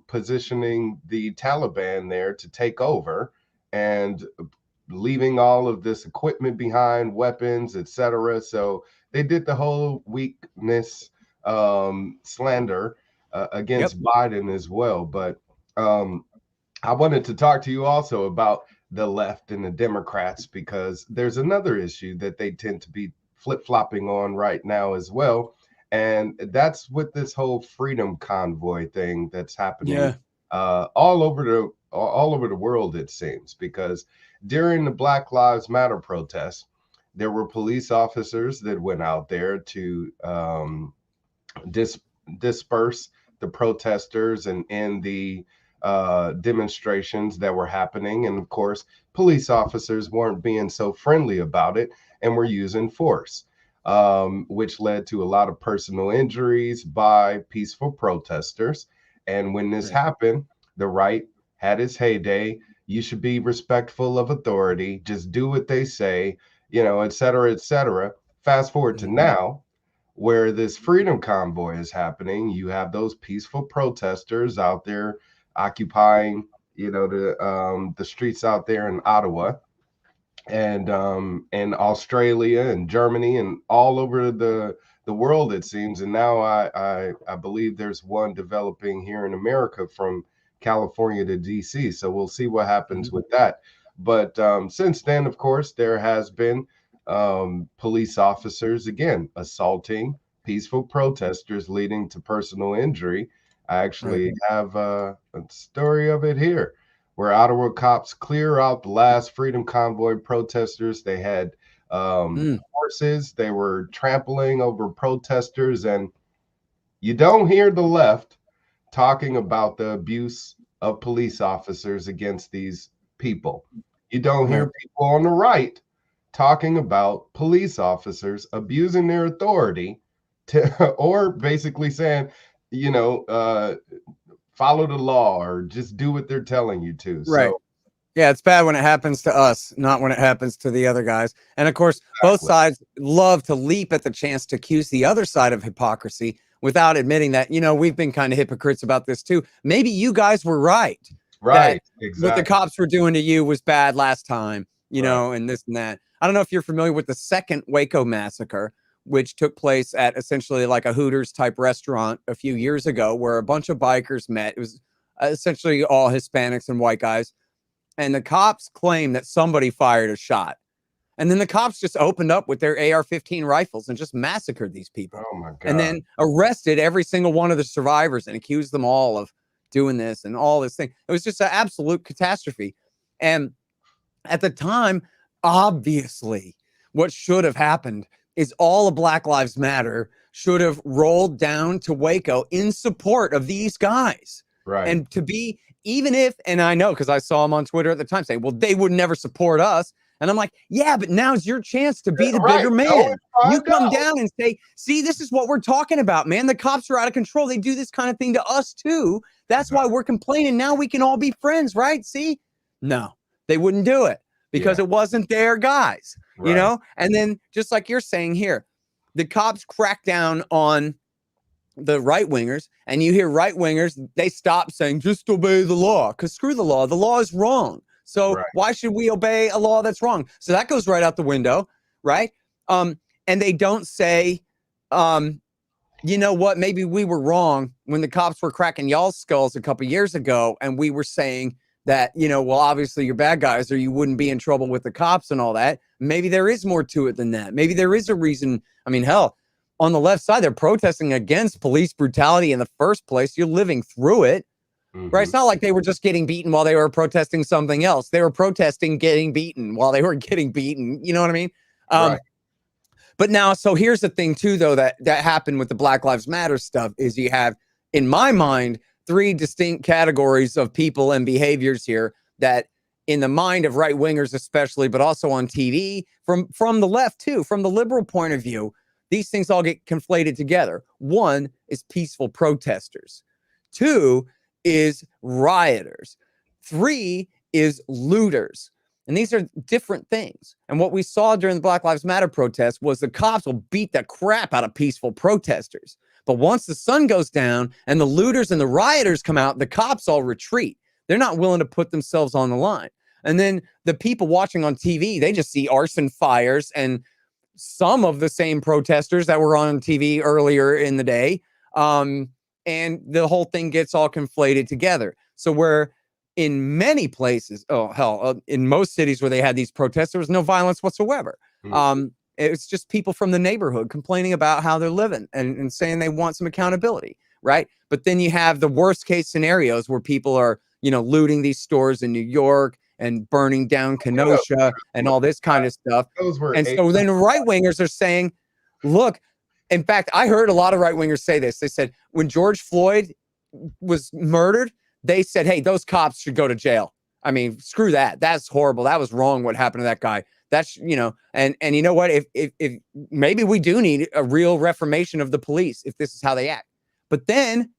positioning the Taliban there to take over and leaving all of this equipment behind, weapons, etc. So they did the whole weakness slander against Biden as well. But I wanted to talk to you also about the left and the Democrats, because there's another issue that they tend to be flip-flopping on right now as well. And that's with this whole freedom convoy thing that's happening all over the world, it seems, because during the Black Lives Matter protests, there were police officers that went out there to disperse the protesters and end the demonstrations that were happening. And of course, police officers weren't being so friendly about it and were using force, which led to a lot of personal injuries by peaceful protesters. And when this happened, the right had its heyday. You should be respectful of authority, just do what they say, et cetera, et cetera. Fast forward to now, where this freedom convoy is happening. You have those peaceful protesters out there occupying, the streets out there in Ottawa and Australia and Germany and all over the world, it seems. And now I believe there's one developing here in America from California to DC. So we'll see what happens with that. But since then, of course, there has been police officers, again, assaulting peaceful protesters, leading to personal injury. I actually have a story of it here, where Ottawa cops clear out the last Freedom Convoy protesters. They had horses. They were trampling over protesters, and you don't hear the left talking about the abuse of police officers against these people. You don't hear people on the right talking about police officers abusing their authority to, or basically saying, follow the law or just do what they're telling you to. Right. So, yeah, it's bad when it happens to us, not when it happens to the other guys. And of course, both sides love to leap at the chance to accuse the other side of hypocrisy without admitting that, we've been kind of hypocrites about this too. Maybe you guys were right. Right. Exactly. What the cops were doing to you was bad last time, and this and that. I don't know if you're familiar with the second Waco massacre, which took place at essentially like a Hooters type restaurant a few years ago, where a bunch of bikers met. It was essentially all Hispanics and white guys. And the cops claim that somebody fired a shot. And then the cops just opened up with their AR-15 rifles and just massacred these people. Oh my God. And then arrested every single one of the survivors and accused them all of doing this and all this thing. It was just an absolute catastrophe. And at the time, obviously, what should have happened is all of Black Lives Matter should have rolled down to Waco in support of these guys. Right. And to be, even if, and I know because I saw them on Twitter at the time saying, well, they would never support us. And I'm like, yeah, but now's your chance to be the bigger man. You come down and say, see, this is what we're talking about, man. The cops are out of control. They do this kind of thing to us too. That's why we're complaining. Now we can all be friends, right? See? No, they wouldn't do it because it wasn't their guys, And then just like you're saying here, the cops crack down on the right wingers, and you hear right wingers, they stop saying, just obey the law, because screw the law. The law is wrong. So why should we obey a law that's wrong? So that goes right out the window, right? And they don't say, you know what, maybe we were wrong when the cops were cracking y'all's skulls a couple years ago, and we were saying that, well, obviously you're bad guys or you wouldn't be in trouble with the cops and all that. Maybe there is more to it than that. Maybe there is a reason. I mean, hell, on the left side, they're protesting against police brutality in the first place. You're living through it, right? It's not like they were just getting beaten while they were protesting something else. They were protesting getting beaten while they were getting beaten. You know what I mean? But now, so here's the thing too, though, that happened with the Black Lives Matter stuff is you have, in my mind, three distinct categories of people and behaviors here that in the mind of right wingers, especially, but also on TV from the left too, from the liberal point of view, these things all get conflated together. One is peaceful protesters. Two is rioters. Three is looters. And these are different things. And what we saw during the Black Lives Matter protest was the cops will beat the crap out of peaceful protesters. But once the sun goes down and the looters and the rioters come out, the cops all retreat. They're not willing to put themselves on the line. And then the people watching on TV, they just see arson fires and some of the same protesters that were on TV earlier in the day. And the whole thing gets all conflated together. So where in many places, in most cities where they had these protests, there was no violence whatsoever. It's just people from the neighborhood complaining about how they're living and saying they want some accountability, right? But then you have the worst case scenarios where people are, looting these stores in New York and burning down Kenosha and all this kind of stuff. And so then right wingers are saying, look, in fact, I heard a lot of right wingers say this. They said when George Floyd was murdered, they said, hey, those cops should go to jail. I mean, screw that. That's horrible. That was wrong what happened to that guy. That's, and you know what? If maybe we do need a real reformation of the police if this is how they act. But then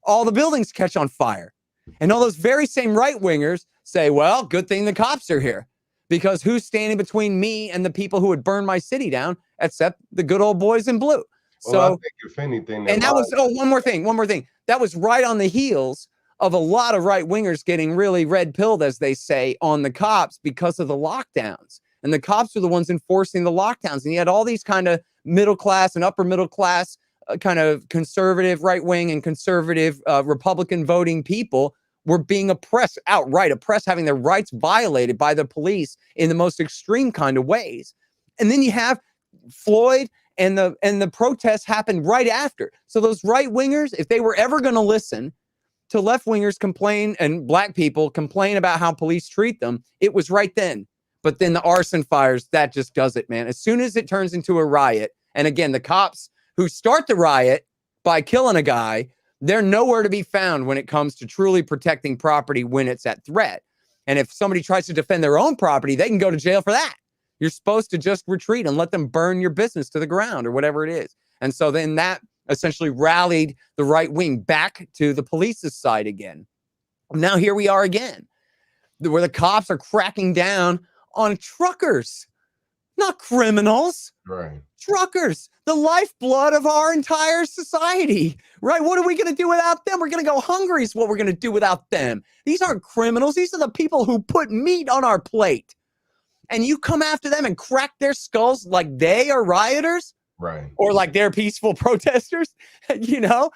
all the buildings catch on fire. And all those very same right wingers say, well, good thing the cops are here, because who's standing between me and the people who would burn my city down except the good old boys in blue? Well, so I think if anything, and that was one more thing. That was right on the heels of a lot of right wingers getting really red pilled, as they say, on the cops because of the lockdowns. And the cops were the ones enforcing the lockdowns. And you had all these kind of middle class and upper middle class kind of conservative right wing and conservative Republican voting people were being outright oppressed, having their rights violated by the police in the most extreme kind of ways. And then you have Floyd and the protests happened right after. So those right wingers, if they were ever going to listen to left wingers complain and black people complain about how police treat them, it was right then. But then the arson fires, that just does it, man. As soon as it turns into a riot, and again, the cops who start the riot by killing a guy, they're nowhere to be found when it comes to truly protecting property when it's at threat. And if somebody tries to defend their own property, they can go to jail for that. You're supposed to just retreat and let them burn your business to the ground or whatever it is. And so then that essentially rallied the right wing back to the police's side again. Now here we are again, where the cops are cracking down on truckers, not criminals. Right. Truckers, the lifeblood of our entire society, right? What are we going to do without them? We're going to go hungry is what we're going to do without them. These aren't criminals. These are the people who put meat on our plate. And you come after them and crack their skulls like they are rioters, right? Or like they're peaceful protesters, you know?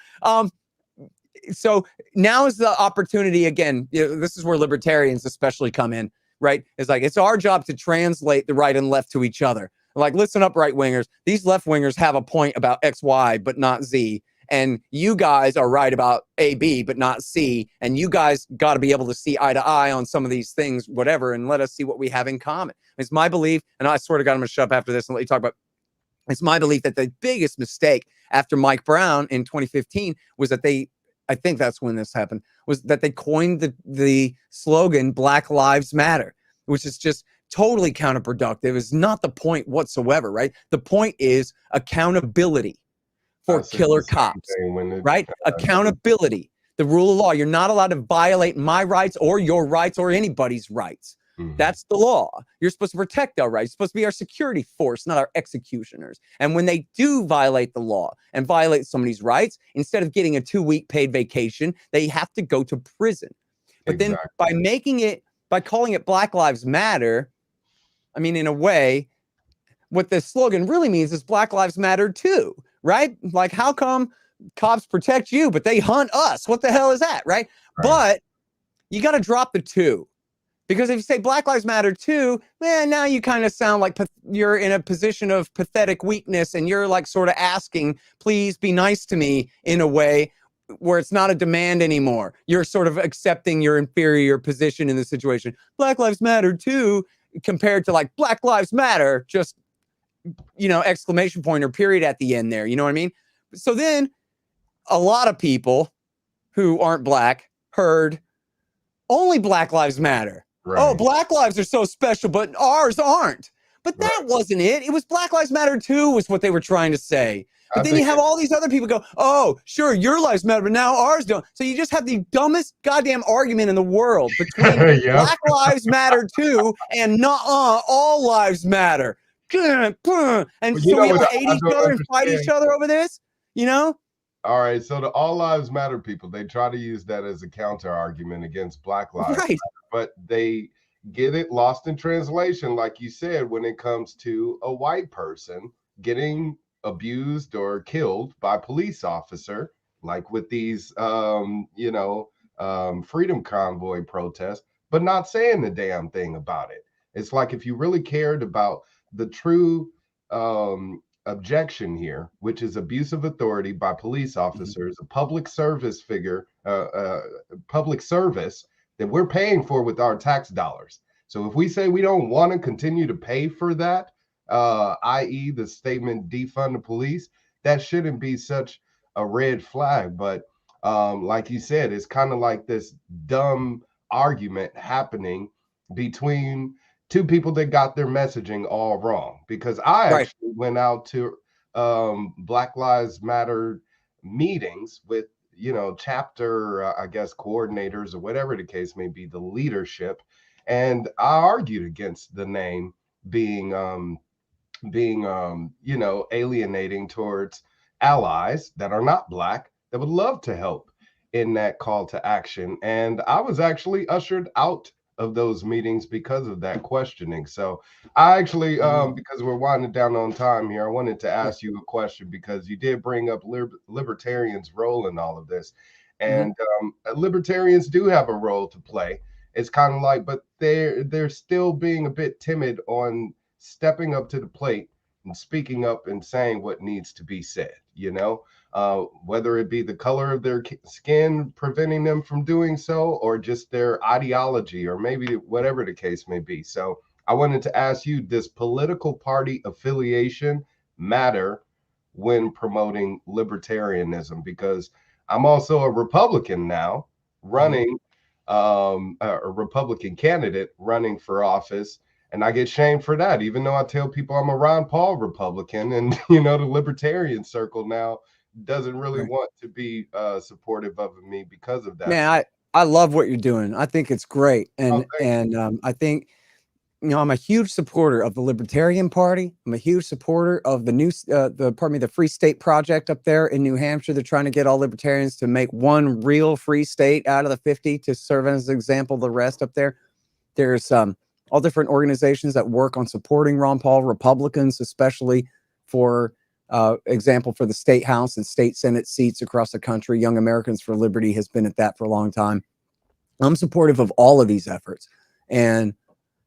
So now is the opportunity again. This is where libertarians especially come in, right? It's like, it's our job to translate the right and left to each other. Like, listen up, right wingers. These left wingers have a point about X, Y, but not Z. And you guys are right about A, B, but not C. And you guys got to be able to see eye to eye on some of these things, whatever, and let us see what we have in common. It's my belief, and I swear to God, I'm going to shut up after this and let you talk about. It's my belief that the biggest mistake after Mike Brown in 2015 was that I think that's when this happened, was that they coined the slogan Black Lives Matter, which is just totally counterproductive. It's not the point whatsoever, right? The point is accountability for killer cops, right? Accountability, the rule of law. You're not allowed to violate my rights or your rights or anybody's rights. Mm-hmm. That's the law. You're supposed to protect our rights. You're supposed to be our security force, not our executioners. And when they do violate the law and violate somebody's rights, instead of getting a 2-week paid vacation, they have to go to prison. But then by calling it Black Lives Matter, I mean, in a way, what this slogan really means is Black Lives Matter too, right? Like, how come cops protect you, but they hunt us? What the hell is that, right? But you got to drop the two. Because if you say Black Lives Matter too, man, now you kind of sound like you're in a position of pathetic weakness and you're like sort of asking, please be nice to me in a way where it's not a demand anymore. You're sort of accepting your inferior position in the situation. Black Lives Matter too, compared to like Black Lives Matter, just, you know, exclamation point or period at the end there. You know what I mean? So then a lot of people who aren't black heard only Black Lives Matter. Right. Oh, Black lives are so special, but ours aren't. But that wasn't it. It was Black Lives Matter too, was what they were trying to say. But then you have all these other people go, oh, sure, your lives matter, but now ours don't. So you just have the dumbest goddamn argument in the world between Black Lives Matter too and all lives matter. And so we have to hate each other and fight each other over this, you know? All right, so the all lives matter people, they try to use that as a counter argument against Black lives matter, but they get it lost in translation, like you said, when it comes to a white person getting abused or killed by a police officer, like with these freedom convoy protests, but not saying the damn thing about it. It's like, if you really cared about the true objection here, which is abuse of authority by police officers, a public service figure, public service that we're paying for with our tax dollars. So if we say we don't want to continue to pay for that, i.e. the statement defund the police, that shouldn't be such a red flag. But like you said, it's kind of like this dumb argument happening between two people that got their messaging all wrong. Because I actually went out to Black Lives Matter meetings with, chapter, I guess, coordinators or whatever the case may be, the leadership. And I argued against the name being alienating towards allies that are not Black, that would love to help in that call to action. And I was actually ushered out of those meetings because of that questioning. So I actually, because we're winding down on time here, I wanted to ask you a question, because you did bring up libertarians' role in all of this. And libertarians do have a role to play. It's kind of like, but they're still being a bit timid on stepping up to the plate and speaking up and saying what needs to be said, you know, whether it be the color of their skin preventing them from doing so, or just their ideology, or maybe whatever the case may be. So I wanted to ask you, does political party affiliation matter when promoting libertarianism? Because I'm also a Republican now, running a Republican candidate running for office, and I get shamed for that, even though I tell people I'm a Ron Paul Republican, and you know the Libertarian circle now doesn't really Right. want to be supportive of me because of that. Man, So, I love what you're doing. I think it's great, oh, thank and I think, you know, I'm a huge supporter of the Libertarian Party. I'm a huge supporter of the the Free State Project up there in New Hampshire. They're trying to get all libertarians to make one real free state out of the 50 to serve as an example of the rest up there. There's all different organizations that work on supporting Ron Paul, Republicans, especially for example, for the state house and state senate seats across the country. Young Americans for Liberty has been at that for a long time. I'm supportive of all of these efforts. And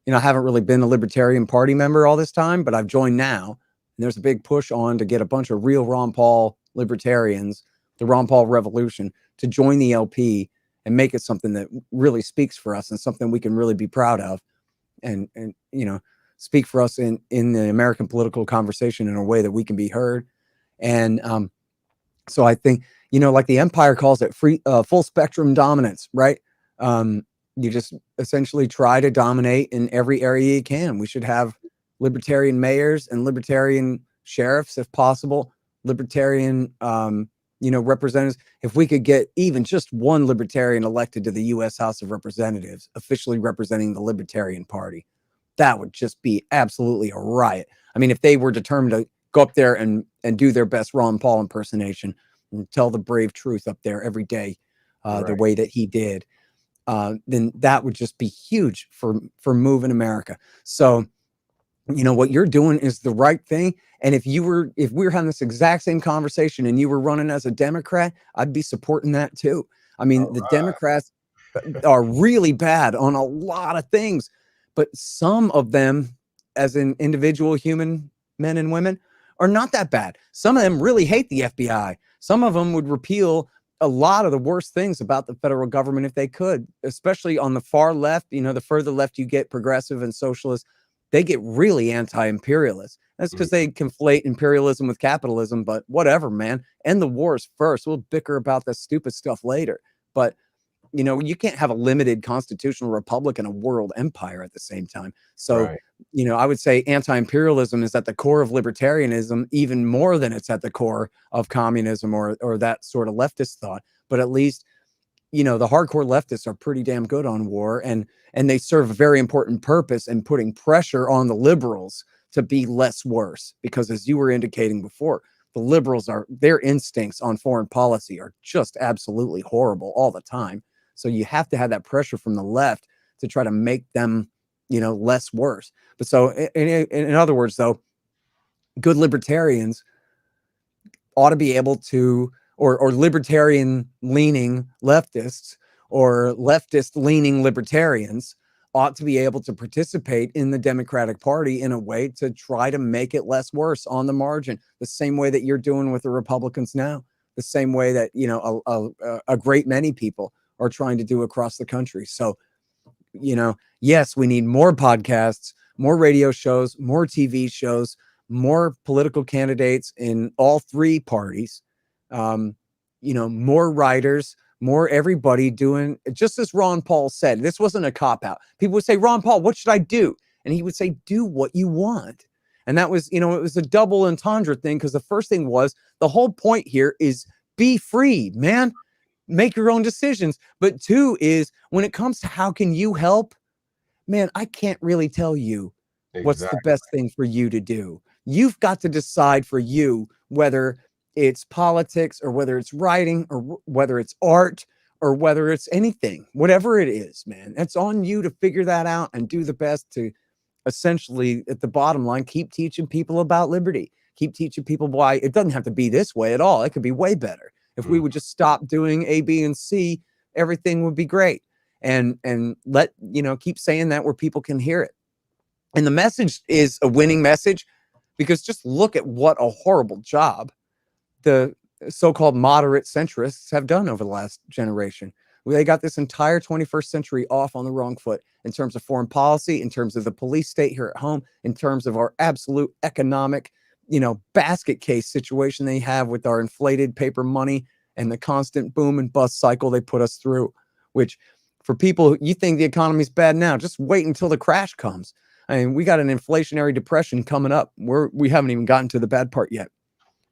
you know, I haven't really been a Libertarian Party member all this time, but I've joined now. And there's a big push on to get a bunch of real Ron Paul libertarians, the Ron Paul Revolution, to join the LP and make it something that really speaks for us and something we can really be proud of, and you know, speak for us in the American political conversation in a way that we can be heard. And so I think, you know, like the Empire calls it full spectrum dominance, right? You just essentially try to dominate in every area you can. We should have libertarian mayors and libertarian sheriffs, if possible, libertarian, you know, representatives. If we could get even just one libertarian elected to the U.S. House of Representatives, officially representing the Libertarian Party, that would just be absolutely a riot. I mean, if they were determined to go up there and do their best Ron Paul impersonation and tell the brave truth up there every day, the way that he did, then that would just be huge for moving America. So, you know, what you're doing is the right thing. And if we were having this exact same conversation and you were running as a Democrat, I'd be supporting that too. I mean, the Democrats are really bad on a lot of things, but some of them, as in individual human men and women, are not that bad. Some of them really hate the FBI. Some of them would repeal a lot of the worst things about the federal government if they could, especially on the far left. You know, the further left you get, progressive and socialist, they get really anti-imperialist. That's because they conflate imperialism with capitalism, but whatever, man. End the wars first. We'll bicker about the stupid stuff later. But, you know, you can't have a limited constitutional republic and a world empire at the same time. So, you know, I would say anti-imperialism is at the core of libertarianism, even more than it's at the core of communism or that sort of leftist thought. But at least, you know, the hardcore leftists are pretty damn good on war, and they serve a very important purpose in putting pressure on the liberals to be less worse. Because as you were indicating before, the liberals their instincts on foreign policy are just absolutely horrible all the time. So you have to have that pressure from the left to try to make them, you know, less worse. But so in other words, though, good libertarians ought to be able to, or libertarian leaning leftists or leftist leaning libertarians ought to be able to participate in the Democratic Party in a way to try to make it less worse on the margin, the same way that you're doing with the Republicans now, the same way that, you know, a great many people are trying to do across the country. So, you know, yes, we need more podcasts, more radio shows, more TV shows, more political candidates in all three parties, you know, more writers, more everybody doing, just as Ron Paul said, this wasn't a cop-out. People would say, Ron Paul, what should I do? And he would say, do what you want. And that was, you know, it was a double entendre thing, because the first thing was, the whole point here is be free, man. Make your own decisions. But two is, when it comes to how can you help, man, I can't really tell you what's the best thing for you to do. You've got to decide for you whether it's politics or whether it's writing or whether it's art or whether it's anything, whatever it is, man. It's on you to figure that out and do the best to essentially, at the bottom line, keep teaching people about liberty. Keep teaching people why it doesn't have to be this way at all. It could be way better. If we would just stop doing A, B, and C, everything would be great. And let, you know, keep saying that where people can hear it. And the message is a winning message, Because just look at what a horrible job the so-called moderate centrists have done over the last generation. They got this entire 21st century off on the wrong foot in terms of foreign policy, in terms of the police state here at home, in terms of our absolute economic, basket case situation they have with our inflated paper money and the constant boom and bust cycle they put us through, which for people, you think the economy's bad now, just wait until the crash comes. I mean, we got an inflationary depression coming up. We haven't even gotten to the bad part yet.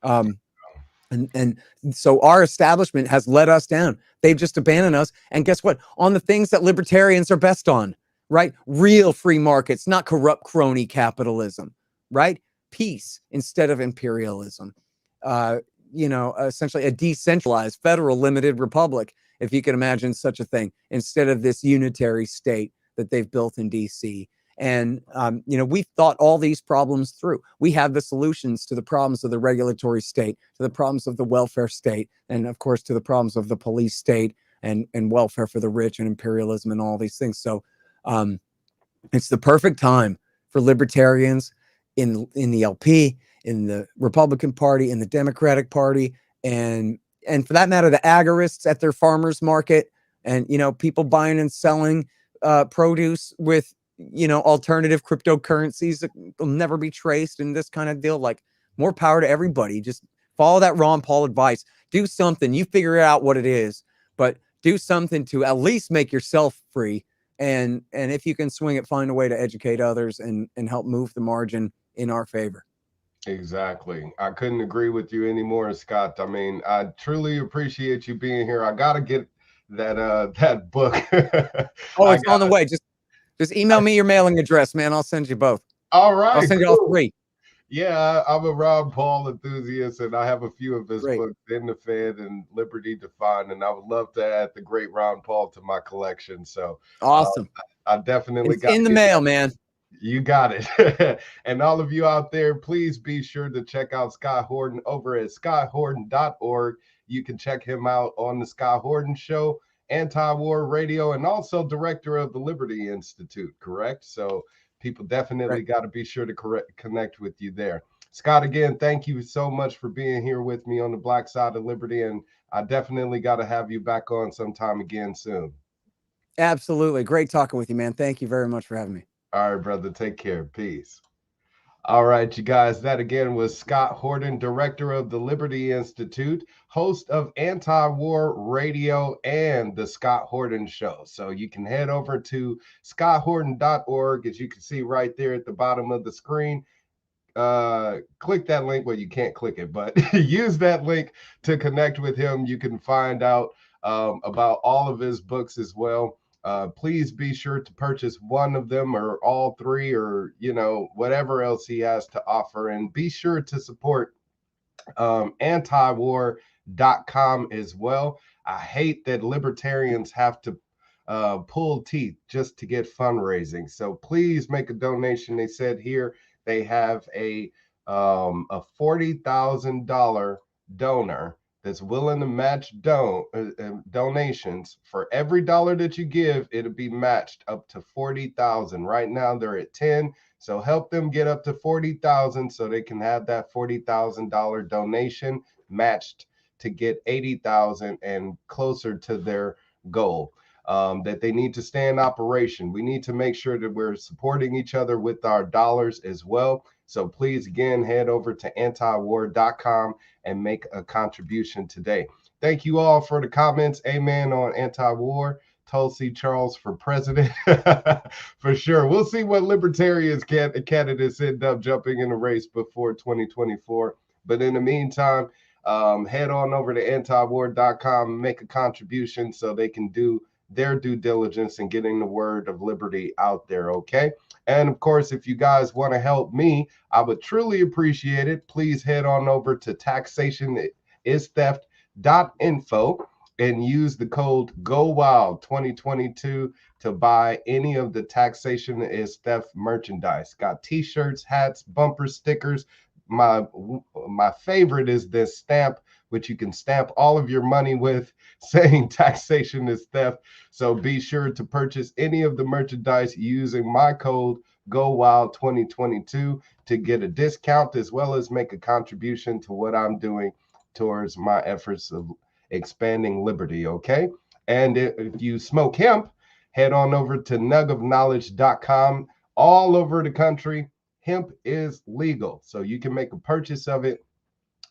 And so our establishment has let us down. They've just abandoned us. And guess what? On the things that libertarians are best on, right? Real free markets, not corrupt crony capitalism, right? Peace instead of imperialism. Essentially a decentralized federal limited republic, if you can imagine such a thing, instead of this unitary state that they've built in DC. And, we've thought all these problems through. We have the solutions to the problems of the regulatory state, to the problems of the welfare state, and of course, to the problems of the police state and welfare for the rich and imperialism and all these things. So it's the perfect time for libertarians in the LP, in the Republican Party, in the Democratic Party, and for that matter, the agorists at their farmers market, and, people buying and selling produce with alternative cryptocurrencies that will never be traced and this kind of deal. Like, more power to everybody. Just follow that Ron Paul advice. Do something. You figure out what it is, but do something to at least make yourself free. And if you can swing it, find a way to educate others and help move the margin in our favor. Exactly. I couldn't agree with you anymore, Scott. I mean, I truly appreciate you being here. I got to get that book. Oh, it's on the way. Just email me your mailing address, man. I'll send you both. All right. I'll send you all three. Yeah, I'm a Ron Paul enthusiast, and I have a few of his books, In the Fed and Liberty Defined, and I would love to add the great Ron Paul to my collection. So awesome. I definitely got in the mail, man. You got it. And all of you out there, please be sure to check out Scott Horton over at scotthorton.org. You can check him out on the Scott Horton Show, AntiWar Radio, and also director of the Liberty Institute, correct? So people definitely got to be sure to connect with you there. Scott, again, thank you so much for being here with me on the Black Side of Liberty, and I definitely got to have you back on sometime again soon. Absolutely. Great talking with you, man. Thank you very much for having me. All right, brother. Take care. Peace. All right, you guys, that again was Scott Horton, director of the Liberty Institute, host of Anti-War Radio and the Scott Horton Show. So you can head over to scotthorton.org, as you can see right there at the bottom of the screen. Click that link. Well, you can't click it, but use that link to connect with him. You can find out about all of his books as well. Please be sure to purchase one of them or all three, or whatever else he has to offer, and be sure to support AntiWar.com as well. I hate that libertarians have to pull teeth just to get fundraising, so please make a donation. They said here they have a $40,000 donor that's willing to match donations. For every dollar that you give, it'll be matched up to 40,000. Right now they're at 10, so help them get up to 40,000 so they can have that $40,000 donation matched to get 80,000 and closer to their goal. That they need to stay in operation. We need to make sure that we're supporting each other with our dollars as well. So please, again, head over to antiwar.com and make a contribution today. Thank you all for the comments. Amen on anti-war. Tulsi Charles for president. For sure. We'll see what libertarians candidates end up jumping in the race before 2024. But in the meantime, head on over to antiwar.com, make a contribution so they can do their due diligence in getting the word of liberty out there, okay? And of course, if you guys want to help me, I would truly appreciate it. Please head on over to taxationistheft.info and use the code GOWILD2022 to buy any of the Taxation is Theft merchandise. Got t-shirts, hats, bumper stickers. My favorite is this stamp which you can stamp all of your money with, saying taxation is theft. So be sure to purchase any of the merchandise using my code GoWild2022 to get a discount, as well as make a contribution to what I'm doing towards my efforts of expanding liberty, okay? And if you smoke hemp, head on over to nugofknowledge.com. All over the country, hemp is legal, so you can make a purchase of it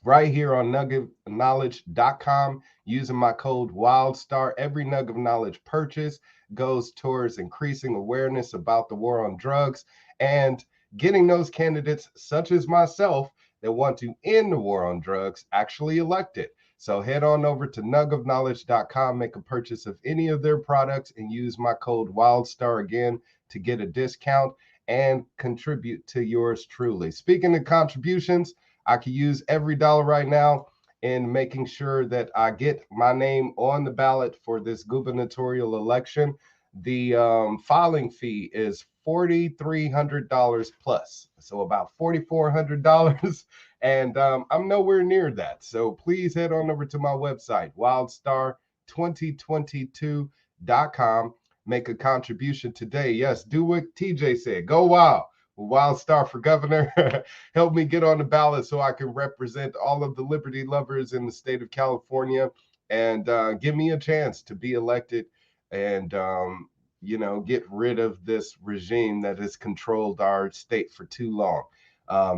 right here on nugofknowledge.com using my code Wildstar. Every Nug of Knowledge purchase goes towards increasing awareness about the war on drugs and getting those candidates such as myself that want to end the war on drugs actually elected. So head on over to nugofknowledge.com, make a purchase of any of their products, and use my code Wildstar again to get a discount and contribute to yours truly. Speaking of contributions, I could use every dollar right now in making sure that I get my name on the ballot for this gubernatorial election. The filing fee is $4,300 plus, so about $4,400. And I'm nowhere near that. So please head on over to my website, wildstar2022.com. Make a contribution today. Yes, do what TJ said. Go wild. Wildstar for governor. Help me get on the ballot so I can represent all of the liberty lovers in the state of California, and give me a chance to be elected and, get rid of this regime that has controlled our state for too long.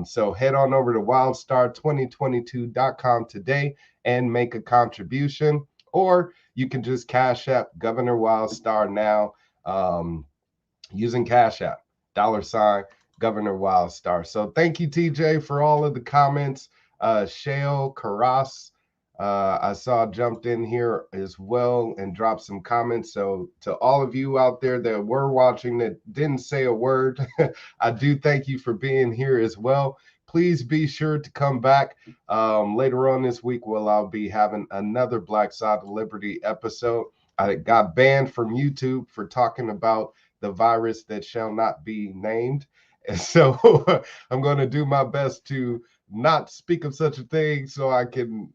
So head on over to wildstar2022.com today and make a contribution, or you can just Cash App Governor Wildstar now, using Cash App, $ Governor Wildstar. So thank you, TJ, for all of the comments. Shale Karas, I saw jumped in here as well and dropped some comments. So to all of you out there that were watching that didn't say a word, I do thank you for being here as well. Please be sure to come back later on this week where I'll be having another Black Side of Liberty episode. I got banned from YouTube for talking about the virus that shall not be named. And so I'm going to do my best to not speak of such a thing so I can,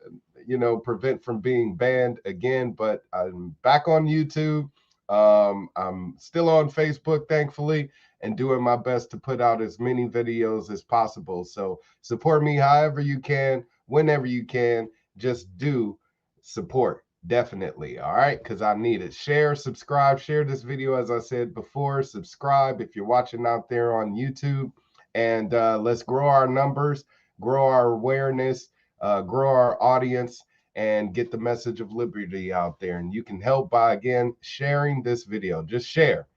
prevent from being banned again. But I'm back on YouTube. I'm still on Facebook, thankfully, and doing my best to put out as many videos as possible. So support me however you can, whenever you can. Just do support. Definitely. All right. Because I need it. Share, subscribe, share this video. As I said before, subscribe if you're watching out there on YouTube, and let's grow our numbers, grow our awareness, grow our audience, and get the message of liberty out there. And you can help by, again, sharing this video. Just share,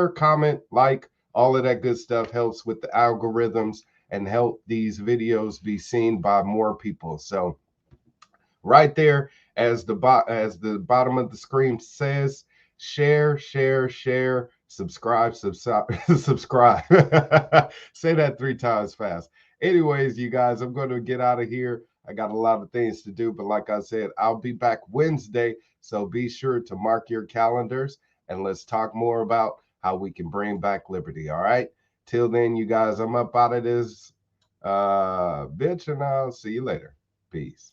comment, like, all of that good stuff helps with the algorithms and help these videos be seen by more people. So right there, as the bottom of the screen says, share, subscribe. Subscribe. Say that 3 times fast. Anyways, you guys, I'm going to get out of here. I got a lot of things to do, but like I said, I'll be back Wednesday. So be sure to mark your calendars, and let's talk more about how we can bring back liberty. All right. Till then, you guys, I'm up out of this bitch, and I'll see you later. Peace.